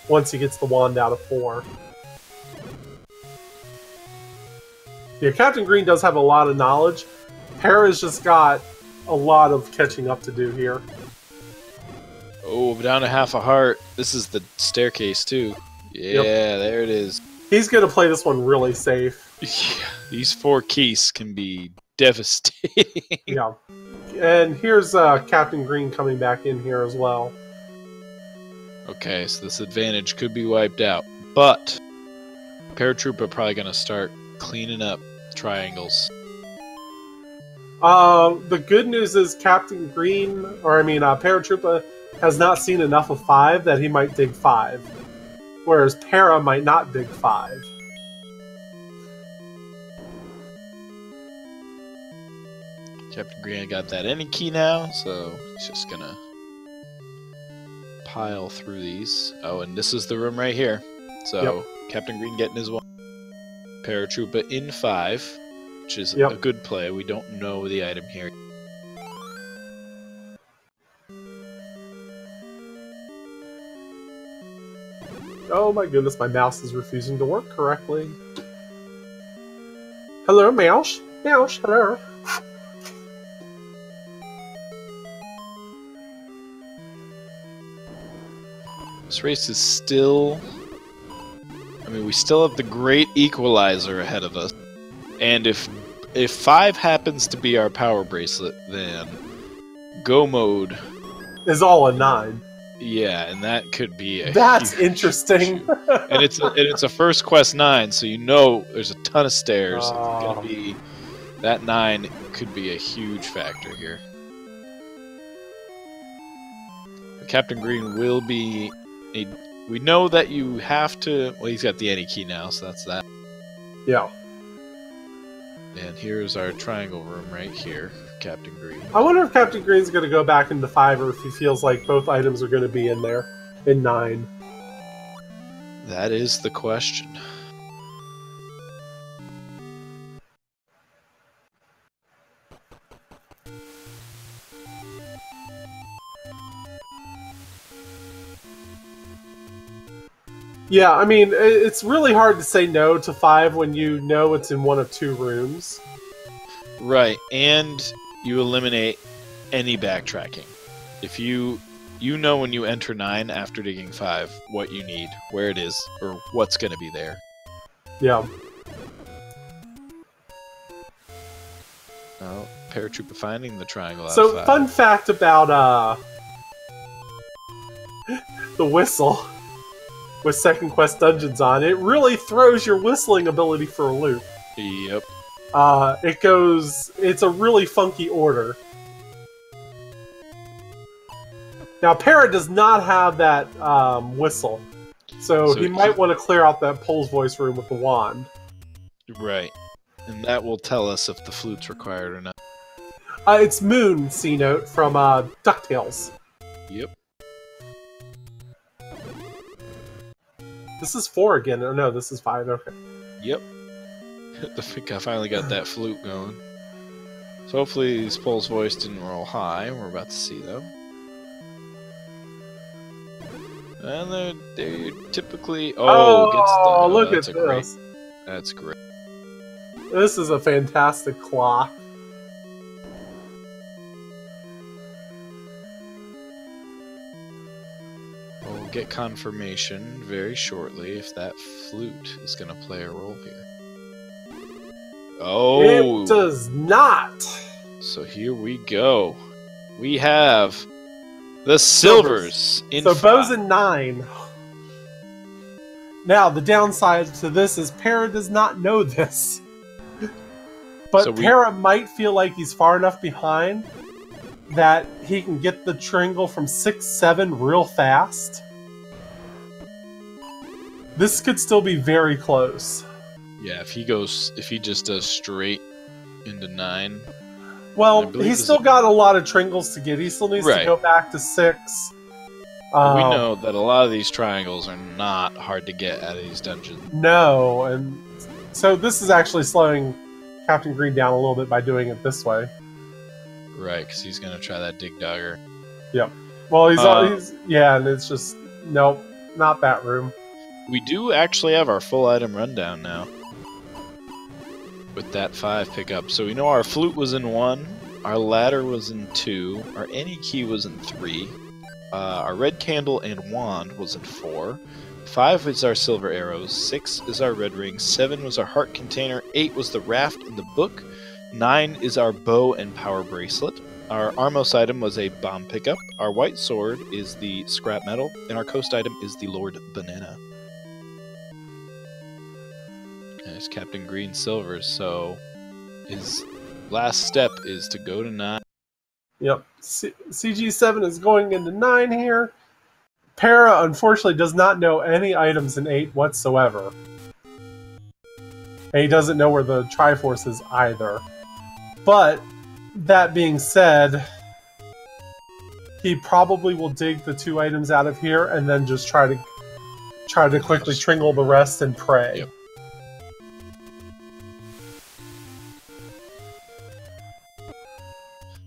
once he gets the wand out of 4. Yeah, Captain Green does have a lot of knowledge. Para's just got a lot of catching up to do here. Oh, down to half a heart. This is the staircase too. Yeah, There it is. He's gonna play this one really safe. Yeah, these 4 keys can be devastating. Yeah. And here's Captain Green coming back in here as well. Okay, so this advantage could be wiped out. But Paratroopa probably going to start cleaning up triangles. The good news is Paratroopa has not seen enough of 5 that he might dig 5. Whereas Para might not dig 5. Captain Green got that any key now, so he's just gonna pile through these. Oh, and this is the room right here. So Captain Green getting his one. Paratroopa in 5, which is a good play. We don't know the item here. Oh my goodness, my mouse is refusing to work correctly. Hello, mouse. Mouse, hello. This race is still... I mean, we still have the great equalizer ahead of us. And if 5 happens to be our power bracelet, then Go mode... is all a 9. Yeah, and that could be a That's interesting. And it's a first quest 9, so you know there's a ton of stairs. It's gonna be That 9 could be a huge factor here. Captain Green will be a... We know that you have to... Well, he's got the any key now, so that's that. Yeah. And here's our triangle room right here, Captain Green. I wonder if Captain Green's going to go back into 5 or if he feels like both items are going to be in there in 9. That is the question. Yeah, I mean, it's really hard to say no to 5 when you know it's in one of 2 rooms. Right, and you eliminate any backtracking. If you know when you enter 9 after digging 5 what you need, where it is, or what's going to be there. Yeah. Oh, Paratroopa finding the triangle out of So, 5. fun fact about the whistle with Second Quest Dungeons on, it really throws your whistling ability for a loop. Yep. It's a really funky order. Now, Para does not have that whistle, so he might want to clear out that Pole's voice room with the wand. Right. And that will tell us if the flute's required or not. It's Moon, C-Note, from DuckTales. Yep. This is 4 again. Oh, no, this is 5. Okay. Yep. I think I finally got that flute going. So hopefully this Pole's voice didn't roll high. We're about to see, though. And they're typically... Oh, gets the... Oh, look that's at this. this. That's great. This is a fantastic clock. We'll get confirmation very shortly if that flute is going to play a role here. Oh! It does not! So here we go. We have the silvers in 5. So bows in 9. Now, the downside to this is Para does not know this. But So Para might feel like he's far enough behind that he can get the triangle from 6-7 real fast. This could still be very close. Yeah, if he just does straight into 9. Well, he's still got a lot of triangles to get. He still needs to go back to 6. We know that a lot of these triangles are not hard to get out of these dungeons. No, and so this is actually slowing Captain Green down a little bit by doing it this way. Right, because he's going to try that dig dagger. Yep. Well, he's yeah, and it's just, nope, not that room. We do actually have our full item rundown now. With that 5 pickup. So we know our flute was in 1, our ladder was in 2, our any key was in 3, our red candle and wand was in 4, 5 is our silver arrows, 6 is our red ring, 7 was our heart container, 8 was the raft and the book, 9 is our bow and power bracelet, our Armos item was a bomb pickup, our white sword is the scrap metal, and our coast item is the Lord Banana. There's Captain Green Silvers, so his last step is to go to 9. Yep. CG7 is going into 9 here. Para, unfortunately, does not know any items in 8 whatsoever. And he doesn't know where the Triforce is either. But, that being said, he probably will dig the 2 items out of here and then just try to quickly tringle the rest and pray. Yep.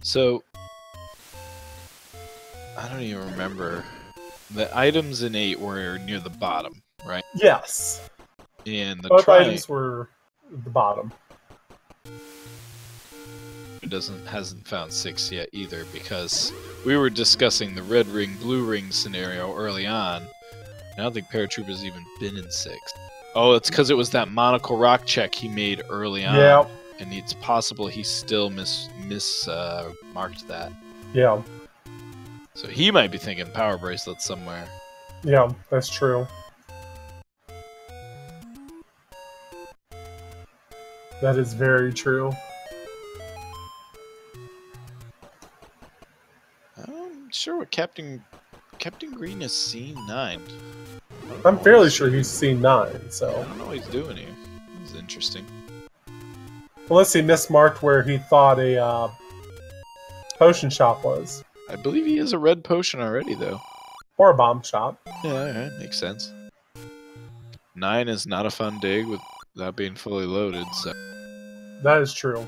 So, I don't even remember. The items in 8 were near the bottom, right? Yes. And the both items were at the bottom. It hasn't found 6 yet either, because we were discussing the red ring, blue ring scenario early on. I don't think Paratroopa's even been in 6. Oh, it's because it was that monocle rock check he made early on. Yeah. And it's possible he still marked that. Yeah. So he might be thinking power bracelet somewhere. Yeah, that's true. That is very true. I'm sure what Captain Green has seen 9. I'm fairly sure he's seen 9, so... I don't know what he's doing here. This is interesting. Unless he mismarked where he thought a potion shop was. I believe he has a red potion already, though. Or a bomb shop. Yeah, alright, makes sense. 9 is not a fun dig without being fully loaded, so... That is true.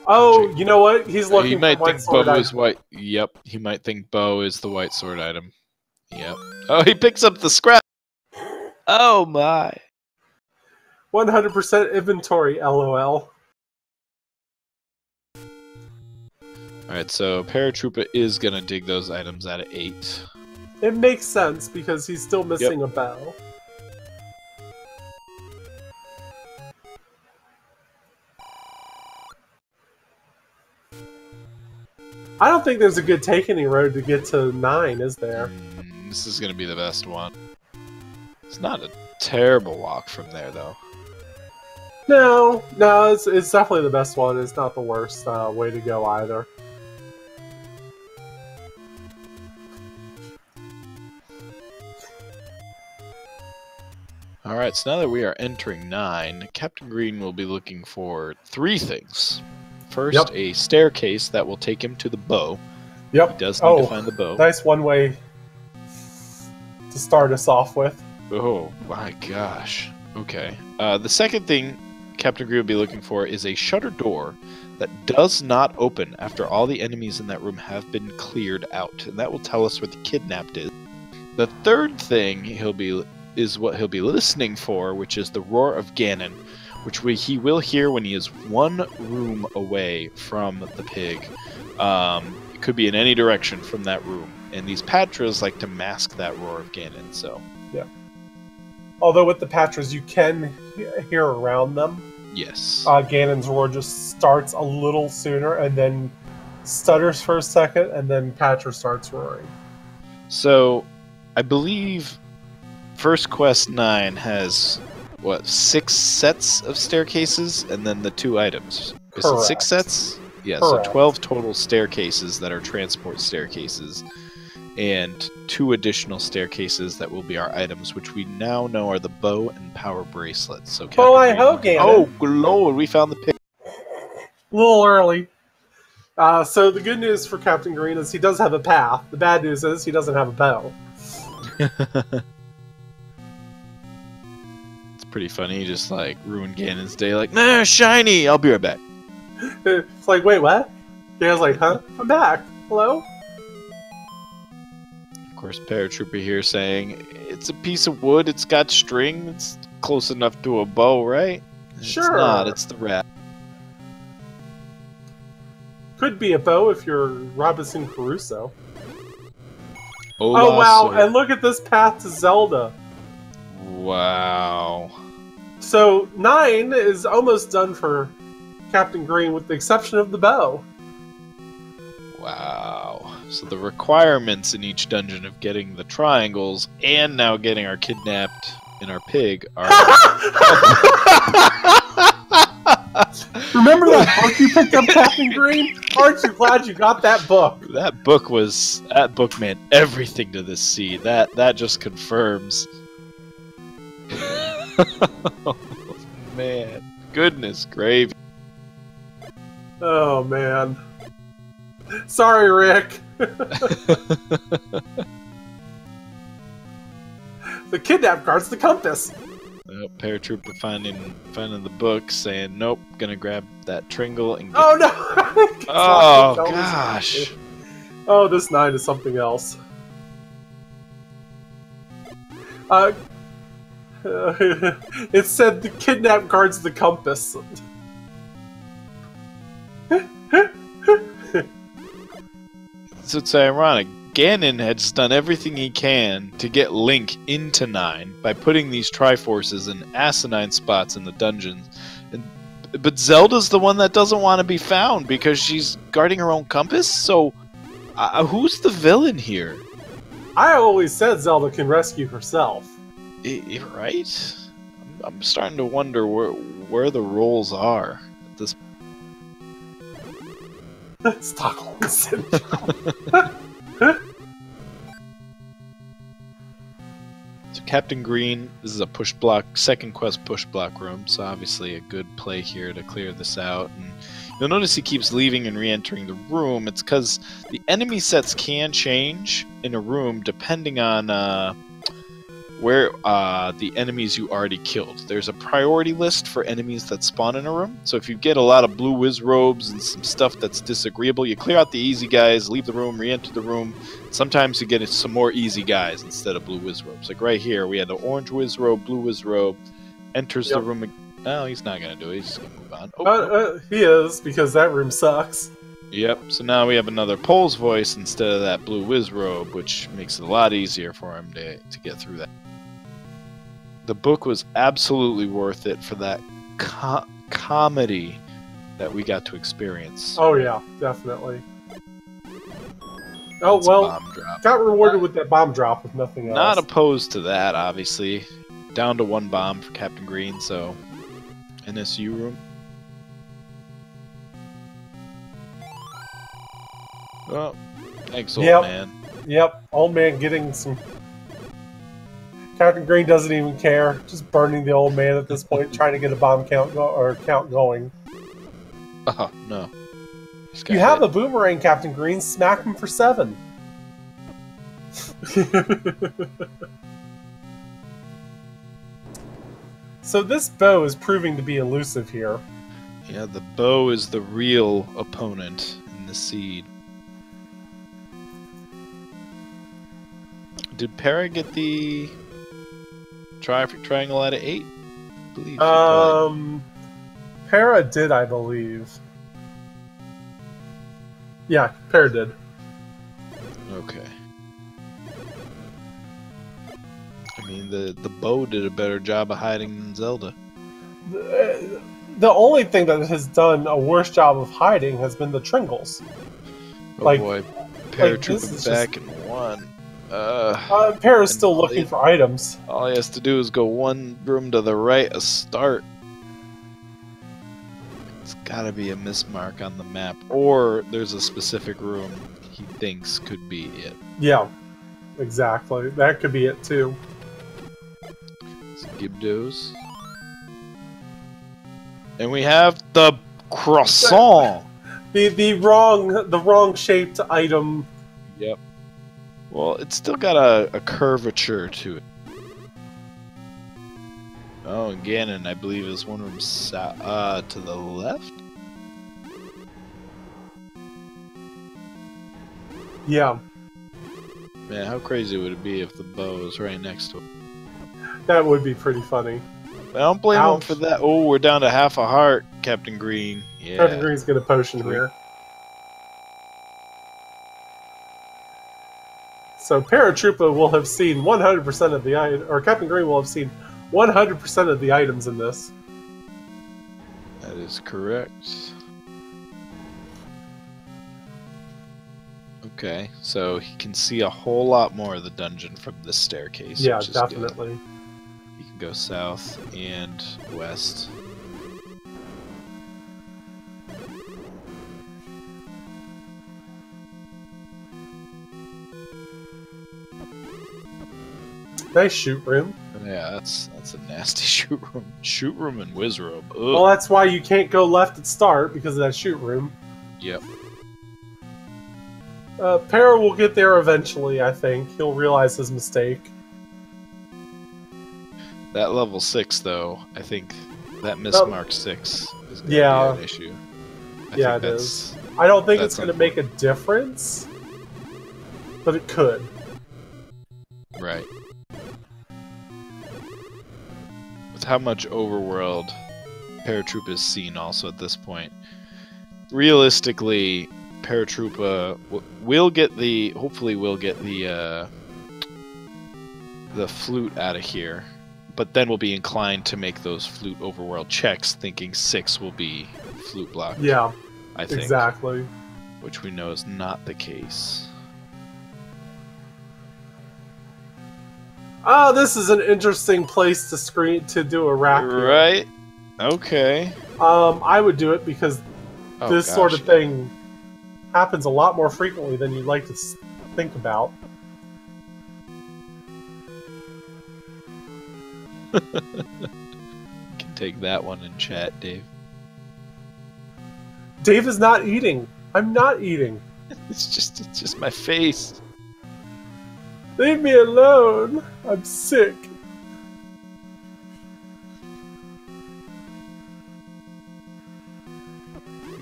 Oh, you know what? He's looking he might for white think sword bow item. is white. Yep, he might think bow is the white sword item. Yep. Oh, he picks up the scrap! Oh my! 100% inventory, LOL. Alright, so Paratroopa is gonna dig those items out of 8. It makes sense because he's still missing a bow. I don't think there's a good takening road to get to 9, is there? This is gonna be the best one. It's not a terrible walk from there, though. No, it's definitely the best one. It's not the worst way to go either. Alright, so now that we are entering 9, Captain Green will be looking for 3 things. First, a staircase that will take him to the bow. Yep. He does need to find the bow. Nice one way to start us off with. Oh my gosh. Okay. The second thing Captain Green will be looking for is a shutter door that does not open after all the enemies in that room have been cleared out, and that will tell us where the kidnapped is. The third thing is what he'll be listening for, which is the roar of Ganon, which he will hear when he is 1 room away from the pig. It could be in any direction from that room, and these Patras like to mask that roar of Ganon, so... Yeah. Although with the Patras, you can hear around them. Yes. Ganon's roar just starts a little sooner, and then stutters for a second, and then Patra starts roaring. So, I believe First Quest 9 has... what, 6 sets of staircases, and then the 2 items. Is it 6 sets? Yeah, Correct. so 12 total staircases that are transport staircases, and 2 additional staircases that will be our items, which we now know are the bow and power bracelets. So Ganon. Oh, lord, we found the pig. A little early. So the good news for Captain Green is he does have a path. The bad news is he doesn't have a bow. Pretty funny, just like ruin Ganon's day, like, nah, shiny, I'll be right back. It's like, wait, what? Ganon's like, huh? I'm back. Hello? Of course, Paratroopa here saying, it's a piece of wood, it's got string, it's close enough to a bow, right? Sure. It's not, it's the rat. Could be a bow if you're Robinson Crusoe. Oh, wow, and look at this path to Zelda. Wow. So 9 is almost done for Captain Green with the exception of the bow. Wow. So the requirements in each dungeon of getting the triangles and now getting our kidnapped in our pig are... Remember that book you picked up, Captain Green? Aren't you glad you got that book? That book meant everything to this sea. That just confirms... Oh, man. Goodness gravy. Oh, man. Sorry, Rick. The kidnap guard's the compass. Paratroopa finding the book, saying, nope, gonna grab that tringle and get... Oh, no! Oh, gosh. Oh, this 9 is something else. It said the kidnap guards the compass. So it's ironic. Ganon had just done everything he can to get Link into 9 by putting these Triforces in asinine spots in the dungeons. But Zelda's the one that doesn't want to be found because she's guarding her own compass? So, who's the villain here? I always said Zelda can rescue herself. Right? I'm starting to wonder where the roles are. at this. Stockholm Syndrome. So Captain Green, this is a push block, second quest push block room, so obviously a good play here to clear this out. And you'll notice he keeps leaving and re-entering the room. It's because the enemy sets can change in a room depending on where the enemies you already killed. There's a priority list for enemies that spawn in a room. So if you get a lot of blue whiz robes and some stuff that's disagreeable, you clear out the easy guys, leave the room, re-enter the room. Sometimes you get some more easy guys instead of blue whiz robes. Like right here, we had the orange whiz robe, blue whiz robe, enters the room. No, he's not going to do it. He's just going to move on. He is, because that room sucks. Yep, so now we have another Pole's voice instead of that blue whiz robe, which makes it a lot easier for him to get through that. The book was absolutely worth it for that comedy that we got to experience. Oh yeah, definitely. Oh well, got rewarded with that bomb drop with nothing else. Not opposed to that, obviously. Down to 1 bomb for Captain Green, so NSU room. Oh, thanks, old man. Yep, old man getting some. Captain Green doesn't even care, just burning the old man at this point, trying to get a bomb count going. Oh no! You have a boomerang, Captain Green. Smack him for 7. So this bow is proving to be elusive here. Yeah, the bow is the real opponent in the seed. Did Para get the triangle out of 8? I believe Para did, I believe. Yeah, Para did. Okay. I mean, the bow did a better job of hiding than Zelda. The only thing that has done a worse job of hiding has been the Tringles. Oh boy, Paratroopa back in 1. Para's still looking for items. All he has to do is go 1 room to the right, a start. It's gotta be a mismark on the map, or there's a specific room he thinks could be it. Yeah, exactly. That could be it too. Gibdos. And we have the croissant. The wrong shaped item. Yep. Well, it's still got a curvature to it. Oh, and Ganon, I believe, is 1 room to the left? Yeah. Man, how crazy would it be if the bow was right next to it? That would be pretty funny. I don't blame him for that. Oh, we're down to half a heart, Captain Green. Yeah. Captain Green's got a potion here. So Paratroopa will have seen 100% of the items, or Captain Green will have seen 100% of the items in this. That is correct. Okay, so he can see a whole lot more of the dungeon from this staircase. Yeah, definitely. Good. You can go south and west. Nice shoot room. Yeah, that's a nasty shoot room. Shoot room and whiz robe. Ugh. Well, that's why you can't go left at start, because of that shoot room. Yep. Para will get there eventually, I think. He'll realize his mistake. That level 6, though, I think that mismarked 6 is going to be an issue. It is. I don't think it's going to make a difference, but it could. Right. With how much overworld Paratroopa has seen also at this point, realistically, Paratroopa will get the, hopefully will get the flute out of here, but then we'll be inclined to make those flute overworld checks, thinking 6 will be flute blocked. Yeah, I think. Exactly. Which we know is not the case. Oh, this is an interesting place to do a rack. Right? Okay. I would do it because this sort of thing happens a lot more frequently than you'd like to think about. You can take that one in chat, Dave. Dave is not eating. I'm not eating. It's just my face. Leave me alone. I'm sick.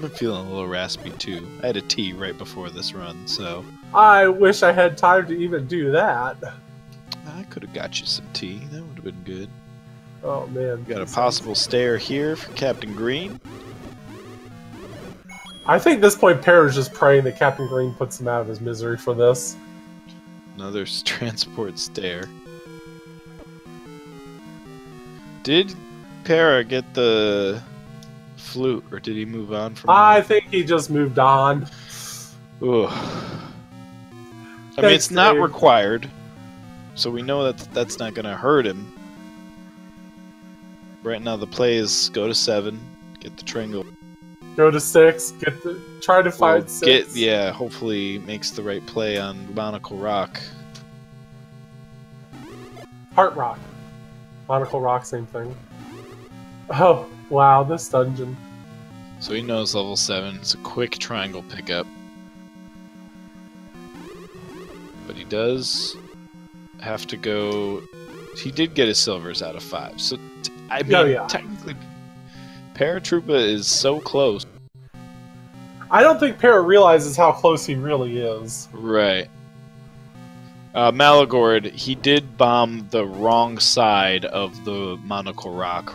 I'm feeling a little raspy too. I had a tea right before this run, so I wish I had time to even do that. I could have got you some tea. That would have been good. Oh man. Got a possible stare here for Captain Green. I think at this point Para's just praying that Captain Green puts him out of his misery for this. Another transport stare. Did Para get the flute, or did he move on from I think he just moved on. Ugh. I mean, it's not required, so we know that that's not going to hurt him. Right now the play is go to 7, get the triangle. Go to 6, try to find 6. Yeah, hopefully makes the right play on Monocle Rock. Heart Rock. Monocle Rock, same thing. Oh, wow, this dungeon. So he knows level 7. It's a quick triangle pickup. But he does have to go... He did get his silvers out of 5. So, I mean, technically, Paratroopa is so close. I don't think Para realizes how close he really is. Right. Malagord, he did bomb the wrong side of the Monocle Rock.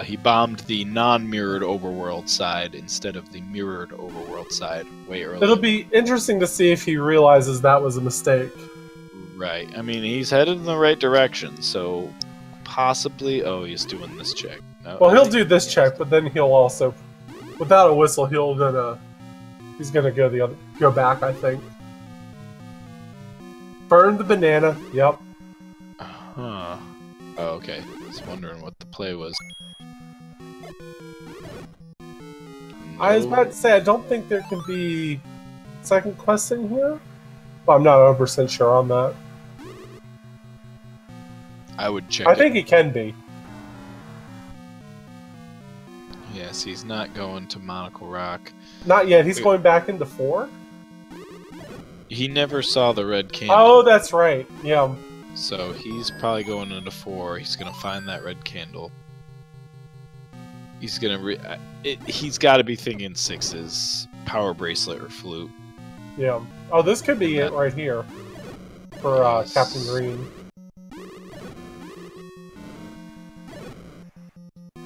He bombed the non-mirrored overworld side instead of the mirrored overworld side way earlier. It'll be interesting to see if he realizes that was a mistake. Right. I mean, he's headed in the right direction, so possibly... Oh, he's doing this check. No, well, he'll do this check, but then he'll also... Without a whistle, he's gonna go back, I think. Burn the banana. Yep. Huh. Oh, okay. I was wondering what the play was. No. I was about to say, I don't think there can be second quest in here. Well, I'm not 100% sure on that. I would check. I think he can be. Yes, he's not going to Monocle Rock. Not yet. He's going back into 4? He never saw the red candle. Oh, that's right. Yeah. So he's probably going into 4. He's going to find that red candle. He's going to... he's got to be thinking 6's Power Bracelet or Flute. Yeah. Oh, this could be it right here. For Captain Green.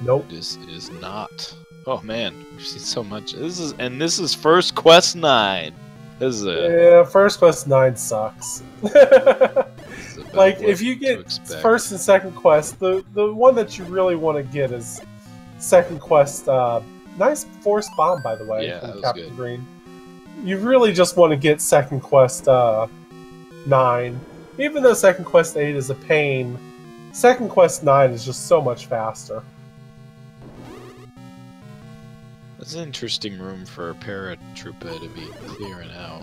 Nope. It is not. Oh man, we've seen so much. This is first quest 9. This is yeah, first quest 9 sucks. Like if you get first and second quest, the one that you really want to get is second quest. Nice forced bomb, by the way, from Captain Green. You really just want to get second quest 9, even though second quest 8 is a pain. Second quest 9 is just so much faster. That's an interesting room for a Paratroopa to be clearing out.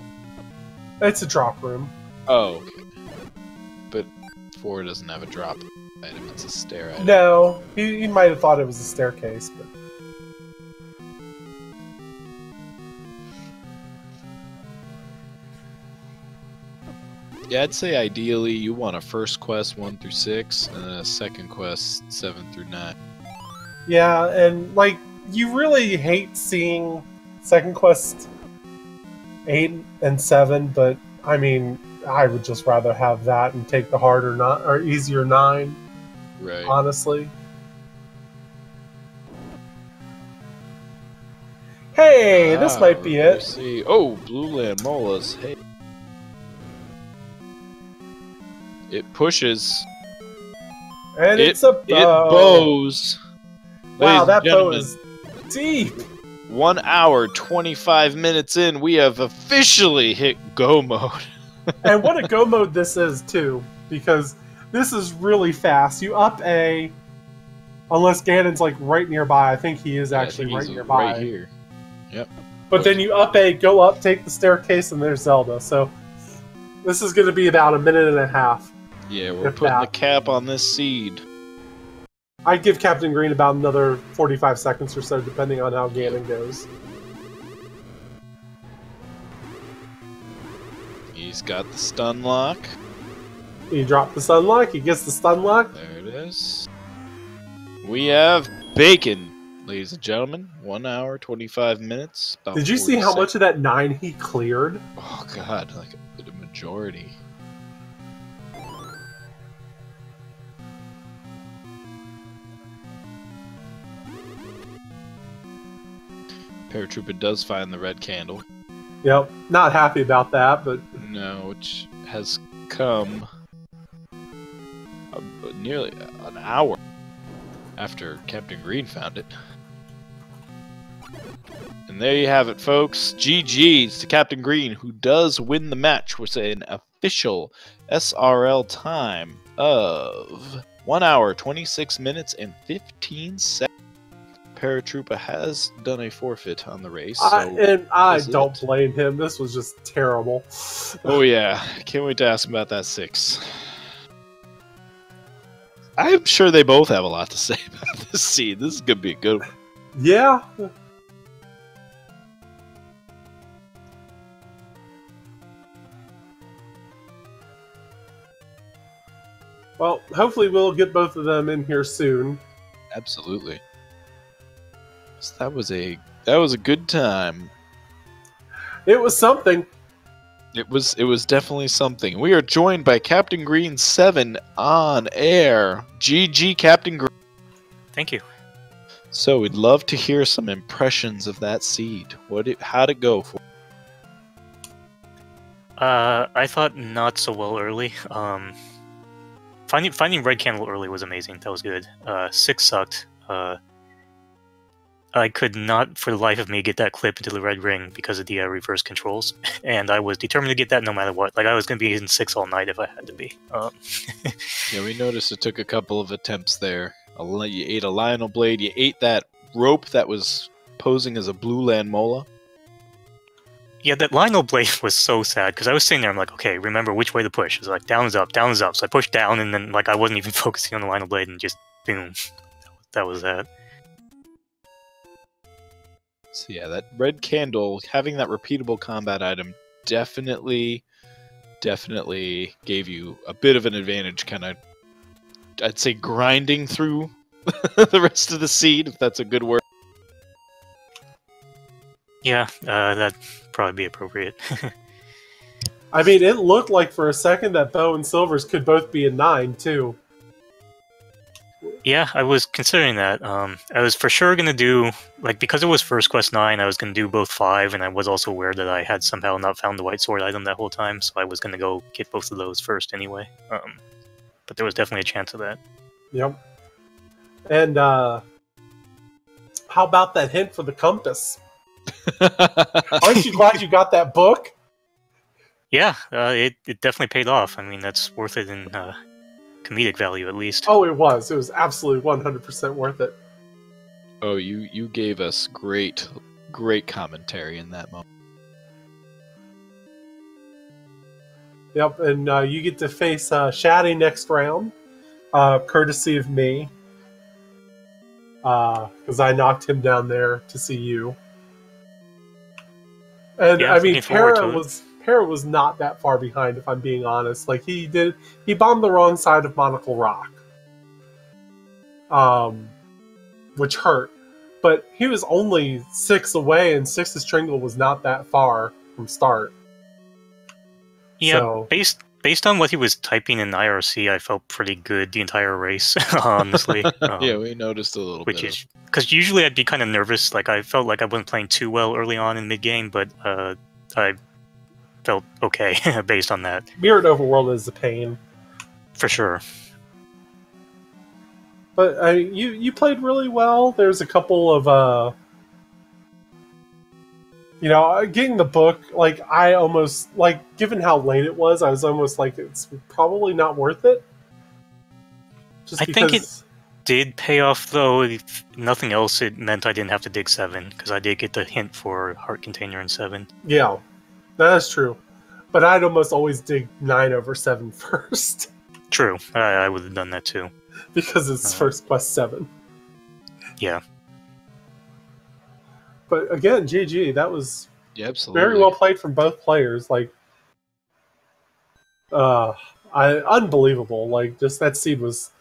It's a drop room. Oh, okay. But 4 doesn't have a drop item, it's a stair item. No, he might have thought it was a staircase, but... Yeah, I'd say ideally you want a first quest 1 through 6, and then a second quest 7 through 9. Yeah, and like, you really hate seeing second quest 8 and 7, but I mean, I would just rather have that and take the harder or easier 9. Right. Honestly. Hey, this might be it. See. Oh, Blue Land Molas. Hey. It pushes. And it's a bow. It bows. Wow, that bow is deep. 1 hour, 25 minutes in, we have officially hit go mode. And what a go mode this is, too. Because this is really fast. You up A, Unless Ganon's like right nearby. I think he is Yeah, actually I think right he's nearby. right here. Yep. But then you go up, take the staircase, and there's Zelda. So this is going to be about a minute and a half. Yeah, we're putting the cap on this seed. I'd give Captain Green about another 45 seconds or so, depending on how Ganon goes. He's got the stun lock. He dropped the stun lock. He gets the stun lock. There it is. We have bacon, ladies and gentlemen. 1 hour, 25 minutes. Did you see how much of that 9 he cleared? Oh god, like a majority. Paratroopa does find the red candle. Yep, not happy about that, but... No, which has come nearly an hour after Captain Green found it. And there you have it, folks. GG's to Captain Green, who does win the match with an official SRL time of 1 hour, 26 minutes, and 15 seconds. Paratroopa has done a forfeit on the race. And I don't blame him. This was just terrible. Oh yeah, can't wait to ask him about that 6. I'm sure they both have a lot to say about this scene. This is gonna be a good one. Yeah. Well, hopefully we'll get both of them in here soon. Absolutely. So that was a good time. It was something. It was definitely something. We are joined by CaptainGreen7 on air. GG, Captain Green. Thank you. So we'd love to hear some impressions of that seed. How'd it go for? I thought not so well early. Finding red candle early was amazing. That was good. 6 sucked. I could not, for the life of me, get that clip into the red ring because of the reverse controls, and I was determined to get that no matter what. Like, I was going to be in 6 all night if I had to be. Yeah, we noticed it took a couple of attempts there. You ate a Lionel Blade, you ate that rope that was posing as a blue land mola. Yeah, that Lionel Blade was so sad, because I was sitting there, I'm like, okay, remember which way to push. It's like, down is up, down is up. So I pushed down, and then, like, I wasn't even focusing on the Lionel Blade, and just, boom. That was that. So yeah, that red candle, having that repeatable combat item definitely gave you a bit of an advantage, kind of, I'd say, grinding through the rest of the seed, if that's a good word. Yeah, that'd probably be appropriate. I mean, it looked like for a second that Bow and Silvers could both be a 9, too. Yeah, I was considering that. I was for sure going to do, like, because it was First Quest 9, I was going to do both 5, and I was also aware that I had somehow not found the White Sword item that whole time, so I was going to go get both of those first anyway. But there was definitely a chance of that. Yep. And, how about that hint for the compass? Aren't you glad you got that book? Yeah, it definitely paid off. I mean, that's worth it in comedic value, at least. Oh, it was. It was absolutely 100% worth it. Oh, you gave us great commentary in that moment. Yep, and you get to face Shaddy next round, courtesy of me, because I knocked him down there to see you. And yeah, I mean, Para was not that far behind, if I'm being honest. Like, he bombed the wrong side of Monocle Rock, which hurt. But he was only 6 away, and 6's Tringle was not that far from start. Yeah, so, based on what he was typing in IRC, I felt pretty good the entire race, honestly. Yeah, we noticed a little bit. Because usually I'd be kind of nervous. Like, I felt like I wasn't playing too well early on in mid-game, but I felt okay based on that. Mirrored Overworld is a pain. For sure. But you played really well. There's a couple of getting the book, like, I almost, like, given how late it was, I was almost like, it's probably not worth it. Just I think it did pay off, though. If nothing else, it meant I didn't have to dig 7, because I did get the hint for Heart Container in 7. Yeah, that is true. But I'd almost always dig 9 over 7 first. True, I would have done that too. Because it's first quest 7. Yeah. But again, GG, that was absolutely very well played from both players. Like, unbelievable. Like, just that seed was...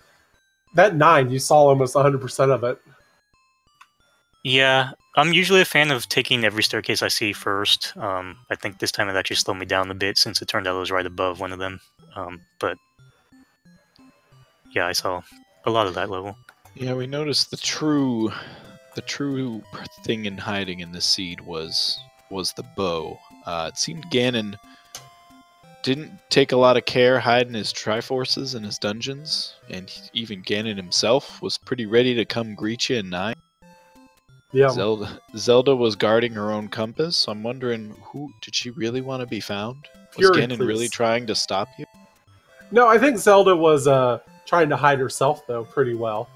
That 9, you saw almost 100% of it. Yeah, I'm usually a fan of taking every staircase I see first. I think this time it actually slowed me down a bit since it turned out I was right above one of them. But yeah, I saw a lot of that level. Yeah, we noticed the true thing in hiding in the seed was the bow. It seemed Ganon didn't take a lot of care hiding his Triforces in his dungeons, and even Ganon himself was pretty ready to come greet you in 9. Yeah. Zelda was guarding her own compass, so I'm wondering, did she really want to be found? Was Fury, Ganon please. really trying to stop you? No, I think Zelda was trying to hide herself, though, pretty well.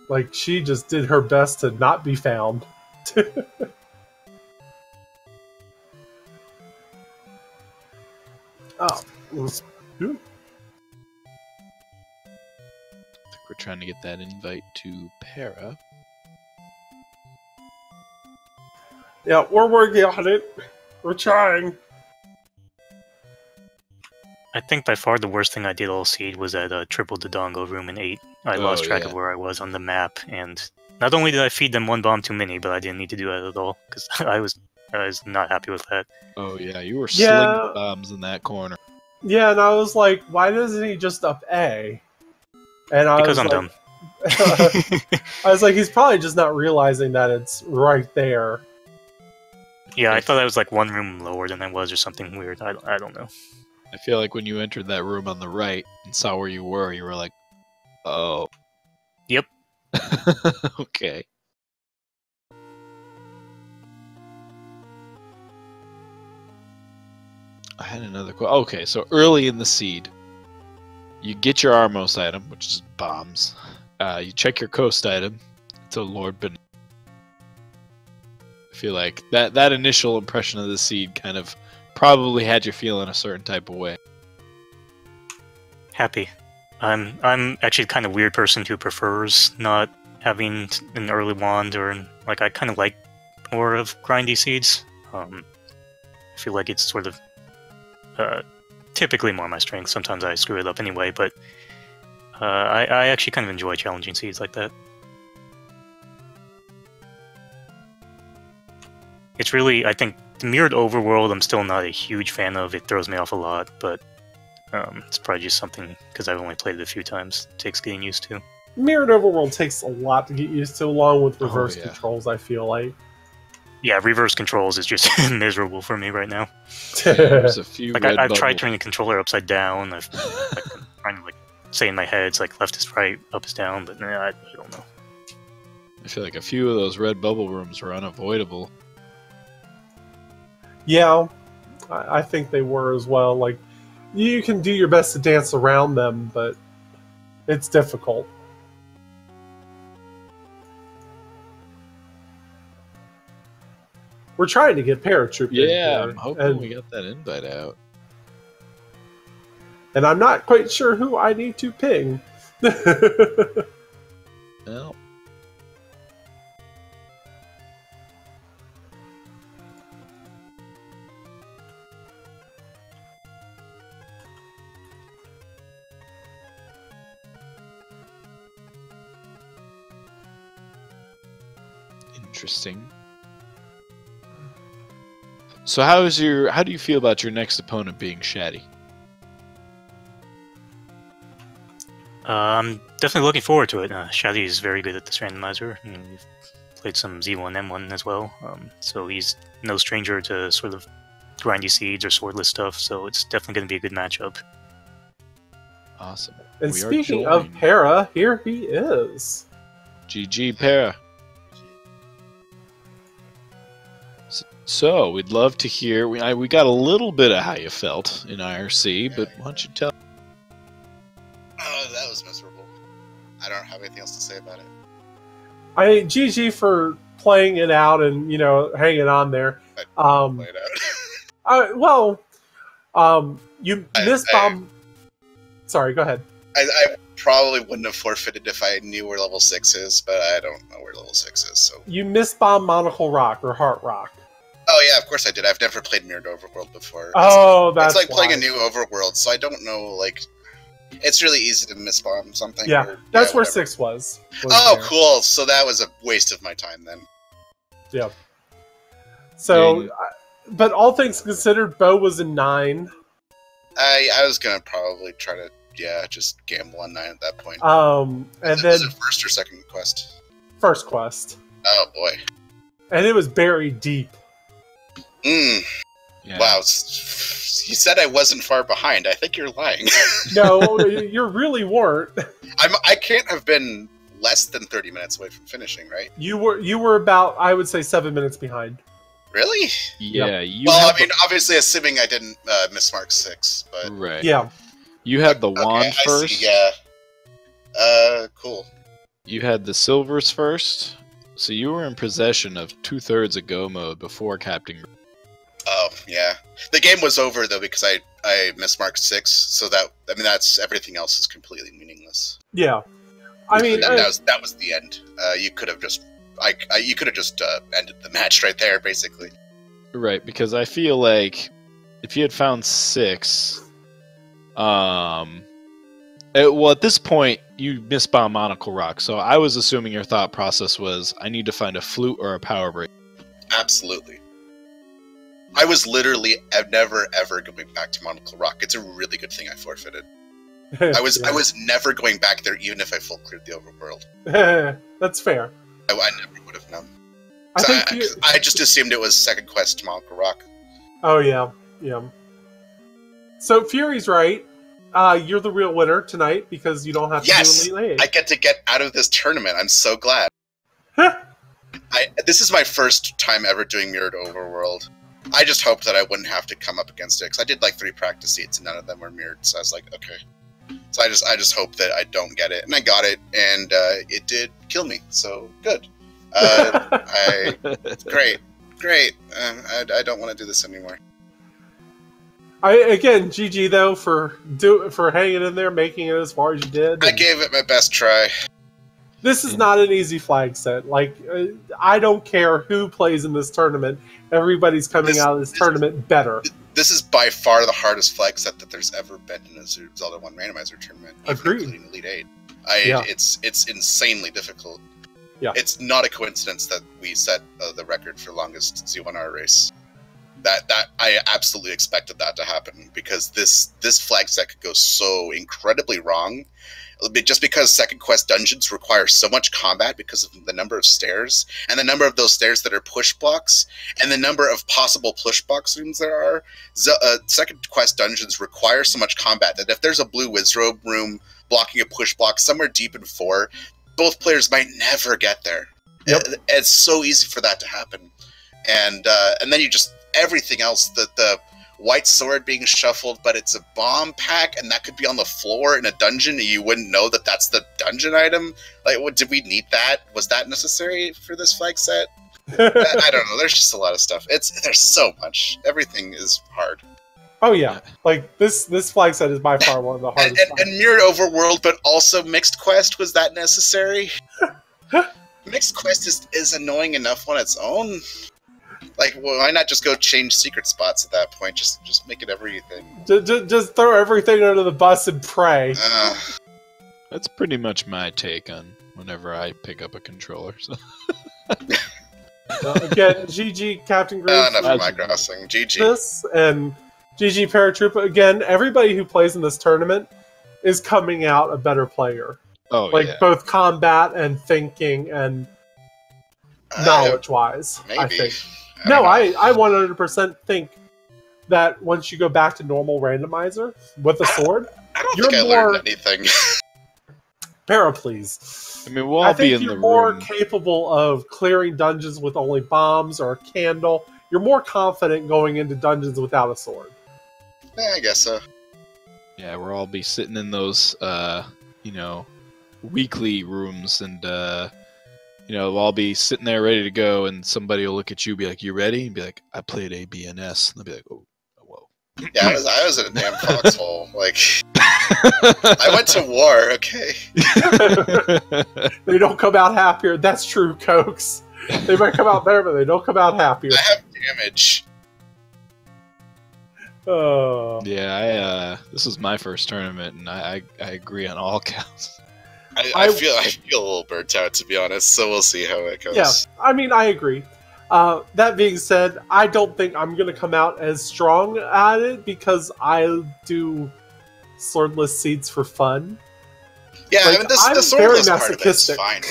Like, she just did her best to not be found. Oh. I think we're trying to get that invite to Para. Yeah, we're working on it. We're trying. I think by far the worst thing I did all seed was at Triple Dodongo room in 8. I lost track of where I was on the map, and not only did I feed them 1 bomb too many, but I didn't need to do that at all, because I was not happy with that. Oh yeah, you were slinging bombs in that corner. Yeah, and I was like, why doesn't he just up A? And Because I'm dumb. I was like, he's probably just not realizing that it's right there. Yeah, I thought I was like 1 room lower than I was or something weird. I don't know. I feel like when you entered that room on the right and saw where you were like, oh. Yep. Okay. I had another question. Okay, so early in the seed, you get your Armos item, which is bombs. You check your coast item. It's a Lord Ben. I feel like that initial impression of the seed kind of probably had you feeling a certain type of way. Happy. I'm actually kind of weird person who prefers not having an early wand, or like I kind of like more of grindy seeds. I feel like it's sort of typically more my strength. Sometimes I screw it up anyway, but I actually kind of enjoy challenging seeds like that. It's really, I think, the mirrored overworld I'm still not a huge fan of. It throws me off a lot, but it's probably just something, because I've only played it a few times, it takes getting used to. Mirrored overworld takes a lot to get used to, along with reverse controls, I feel like. Yeah, reverse controls is just miserable for me right now. There's a few like I've tried turning the controller upside down. I've I'm trying to say in my head it's like left is right, up is down, but I don't know. I feel like a few of those red bubble rooms were unavoidable. Yeah, I think they were as well. Like, you can do your best to dance around them, but it's difficult. We're trying to get Paratroopa. Yeah, I'm hoping we got that invite out. And I'm not quite sure who I need to ping. Well. Interesting. So how do you feel about your next opponent being Shaddy? I'm definitely looking forward to it. Shaddy is very good at this randomizer. We've played some Z1, M1 as well, so he's no stranger to sort of grindy seeds or swordless stuff, so it's definitely going to be a good matchup. Awesome. And speaking of Para, here he is. GG Para. So, we'd love to hear. We got a little bit of how you felt in IRC, but why don't you tell? Oh, that was miserable. I don't have anything else to say about it. GG for playing it out and hanging on there. Play it out. You missed bomb. Sorry, go ahead. I probably wouldn't have forfeited if I knew where level 6 is, but I don't know where level 6 is. So you missed bomb Monocle Rock or Heart Rock. Oh yeah, of course I did. I've never played Mirrored Overworld before. That's it's like playing a new overworld, so I don't know. Like, it's really easy to miss bomb something. Yeah, that's where 6 was. Oh, there. Cool. So that was a waste of my time then. Yeah. So, but all things considered, Bo was a 9. I was gonna probably try to just gamble on 9 at that point. And then was it first or second quest? First quest. Oh boy. And it was buried deep. Yeah. Wow. You said I wasn't far behind. I think you're lying. No, you really weren't. I can't have been less than 30 minutes away from finishing, right? You were about, I would say, 7 minutes behind. Really? Yeah. Well, I mean, obviously, assuming I didn't miss Mark 6, but right. Yeah. You had the wand first. See, yeah. Cool. You had the silvers first, so you were in possession of 2/3 of Go mode before Captain. Oh yeah, the game was over though because I missed Mark 6, so that's everything else is completely meaningless. Yeah, I mean that was the end. You could have just ended the match right there, basically. Right, because I feel like if you had found 6, at this point you missed bomb Monocle Rock, so I was assuming your thought process was I need to find a flute or a power break. Absolutely. I was literally never ever going back to Monocle Rock. It's a really good thing I forfeited. I was never going back there even if I full cleared the overworld. That's fair. I never would have known. I just assumed it was second quest to Monocle Rock. Oh yeah. So Fury's right. You're the real winner tonight because you don't have to do Elite 8. I get to get out of this tournament. I'm so glad. This is my first time ever doing Mirrored Overworld. I just hoped that I wouldn't have to come up against it, because I did like 3 practice seats and none of them were mirrored, so I was like, okay. So I just hope that I don't get it, and I got it, and it did kill me, so good. Great. I don't want to do this anymore. Again, GG though for hanging in there, making it as far as you did. I gave it my best try. This is not an easy flag set. Like, I don't care who plays in this tournament. Everybody's coming out of this tournament better. This is by far the hardest flag set that there's ever been in a Zelda 1 randomizer tournament. Agreed. Including Elite 8. It's insanely difficult. Yeah. It's not a coincidence that we set the record for longest Z1R race. That I absolutely expected that to happen, because this flag set could go so incredibly wrong. Just because second quest dungeons require so much combat because of the number of stairs, and the number of those stairs that are push blocks, and the number of possible push box rooms there are. Second quest dungeons require so much combat that if there's a blue Wizrobe room blocking a push block somewhere deep in 4, both players might never get there. Yep. It's so easy for that to happen. And then you just, everything else, the white sword being shuffled, but it's a bomb pack, and that could be on the floor in a dungeon, and you wouldn't know that that's the dungeon item. Like, did we need that? Was that necessary for this flag set? I don't know. There's just a lot of stuff. There's so much. Everything is hard. Oh yeah, like this flag set is by far one of the hardest. And Mirrored Overworld, but also Mixed Quest. Was that necessary? Mixed Quest is annoying enough on its own. Like, well, why not just go change secret spots at that point? Just make it everything. Just throw everything under the bus and pray. That's pretty much my take on whenever I pick up a controller. So. Again, GG CaptainGreen7. Enough of my crossing. GG. This and GG Paratroopa. Again, everybody who plays in this tournament is coming out a better player. Oh, like both combat and thinking and knowledge-wise. Maybe. I think. I 100% think that once you go back to normal randomizer with a sword, I don't think I learned anything. Para, please. I mean, we'll all be in the room. You're more capable of clearing dungeons with only bombs or a candle. You're more confident going into dungeons without a sword. I guess so. Yeah, we'll all be sitting in those, weekly rooms, and we'll all be sitting there ready to go, and somebody will look at you, be like, "You ready?" And be like, "I played ABNS," and they'll be like, "Oh, whoa." Yeah, I was in a damn foxhole. Like, I went to war. Okay. They don't come out happier. That's true, Cokes. They might come out better, but they don't come out happier. I have damage. Oh. Yeah, this was my first tournament, and I agree on all counts. I feel a little burnt out, to be honest. So we'll see how it goes. Yeah, I mean, I agree. That being said, I don't think I'm going to come out as strong at it because I do swordless seeds for fun. Yeah, Like, I mean, I'm the swordless very part of it's masochistic. fine.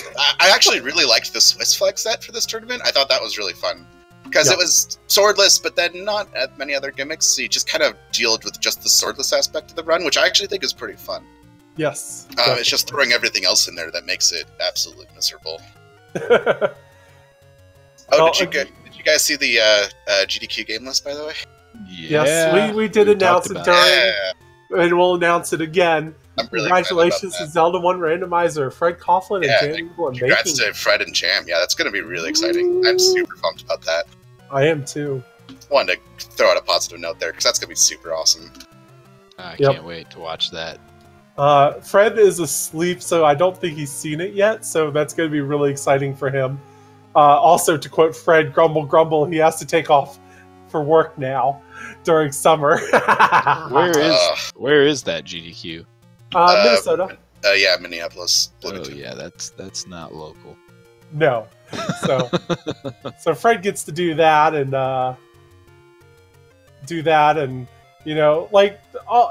I actually really liked the Swiss flag set for this tournament. I thought that was really fun. Because Yeah. it was swordless, but then not at many other gimmicks. So you just kind of dealt with just the swordless aspect of the run, which I actually think is pretty fun. Yes. It's just throwing everything else in there that makes it absolutely miserable. Well, Did you guys see the GDQ game list, by the way? Yeah, Yes, we did announce talked it about during, and we'll announce it again. I'm really Congratulations excited to Zelda 1 Randomizer, Fred Coughlin, Yeah, and Jan Eagle. Congrats to Fred and Jam. Yeah, that's going to be really exciting. I'm super pumped about that. I am too. Wanted to throw out a positive note there because that's going to be super awesome. I Yep. can't wait to watch that. Fred is asleep, so I don't think he's seen it yet, so that's going to be really exciting for him. Also, to quote Fred, grumble, grumble, he has to take off for work now during summer. Where is that GDQ? Minnesota. Yeah, Minneapolis. Oh Bloomington. yeah, that's not local. No. So Fred gets to do that, and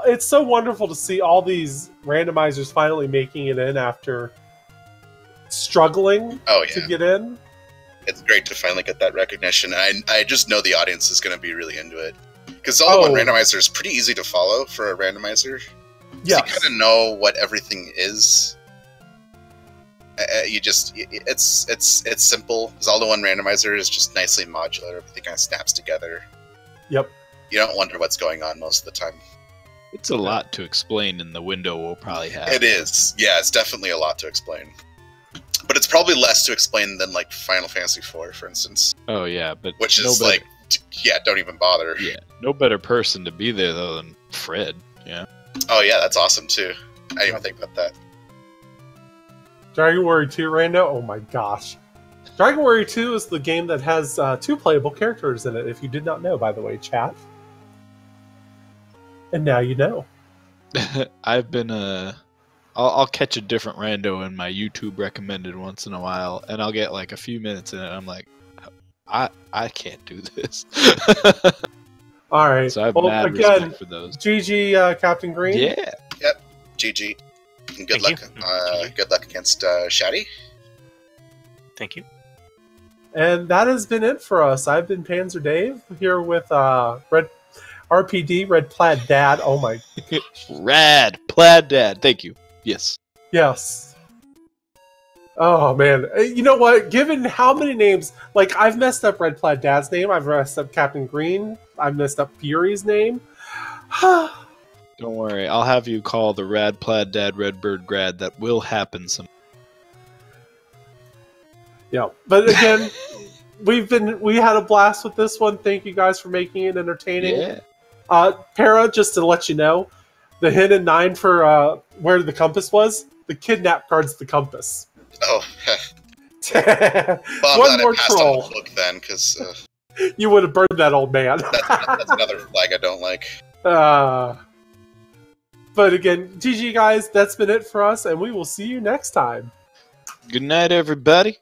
it's so wonderful to see all these randomizers finally making it in after struggling Oh, to yeah. get in. It's great to finally get that recognition. I just know the audience is going to be really into it. Because Zelda 1 Randomizer is pretty easy to follow for a randomizer. Yes. You kind of know what everything is. It's simple. Zelda 1 Randomizer is just nicely modular. Everything kind of snaps together. Yep. You don't wonder what's going on most of the time. It's a lot to explain in the window we'll probably have. It is. Yeah, it's definitely a lot to explain. But it's probably less to explain than, like, Final Fantasy IV, for instance. Oh yeah, but Which is, like, don't even bother. Yeah, no better person to be there though than Fred. Yeah. Oh, yeah, that's awesome, too. I didn't even think about that. Dragon Warrior 2 Rando? Oh my gosh. Dragon Warrior 2 is the game that has 2 playable characters in it, if you did not know, by the way, chat. And now you know. I've been I'll catch a different rando in my YouTube recommended once in a while, and I'll get like a few minutes in it. And I'm like, I can't do this. Alright. So I have Well, mad again, respect for those. GG, Captain Green. Yeah. Yep. GG. And good Thank luck. you. Good luck against Shaddy. Thank you. And that has been it for us. I've been Panzer Dave here with Red RPD, Red Plaid Dad. Oh my gosh. Rad. Plaid Dad. Thank you. Yes. Yes. Oh man. You know what? Given how many names, like I've messed up Red Plaid Dad's name, I've messed up Captain Green, I've messed up Fury's name. Don't worry. I'll have you call the Rad Plaid Dad Redbird Grad. That will happen some. Yeah. But again, we had a blast with this one. Thank you guys for making it entertaining. Yeah. Para, just to let you know, the hint in 9 for where the compass was, the kidnap card's the compass. Oh, well, I'm One glad more I passed troll. on the book then, because You would have burned that old man. that's another flag I don't like. But again, GG guys, that's been it for us, and we will see you next time. Good night, everybody.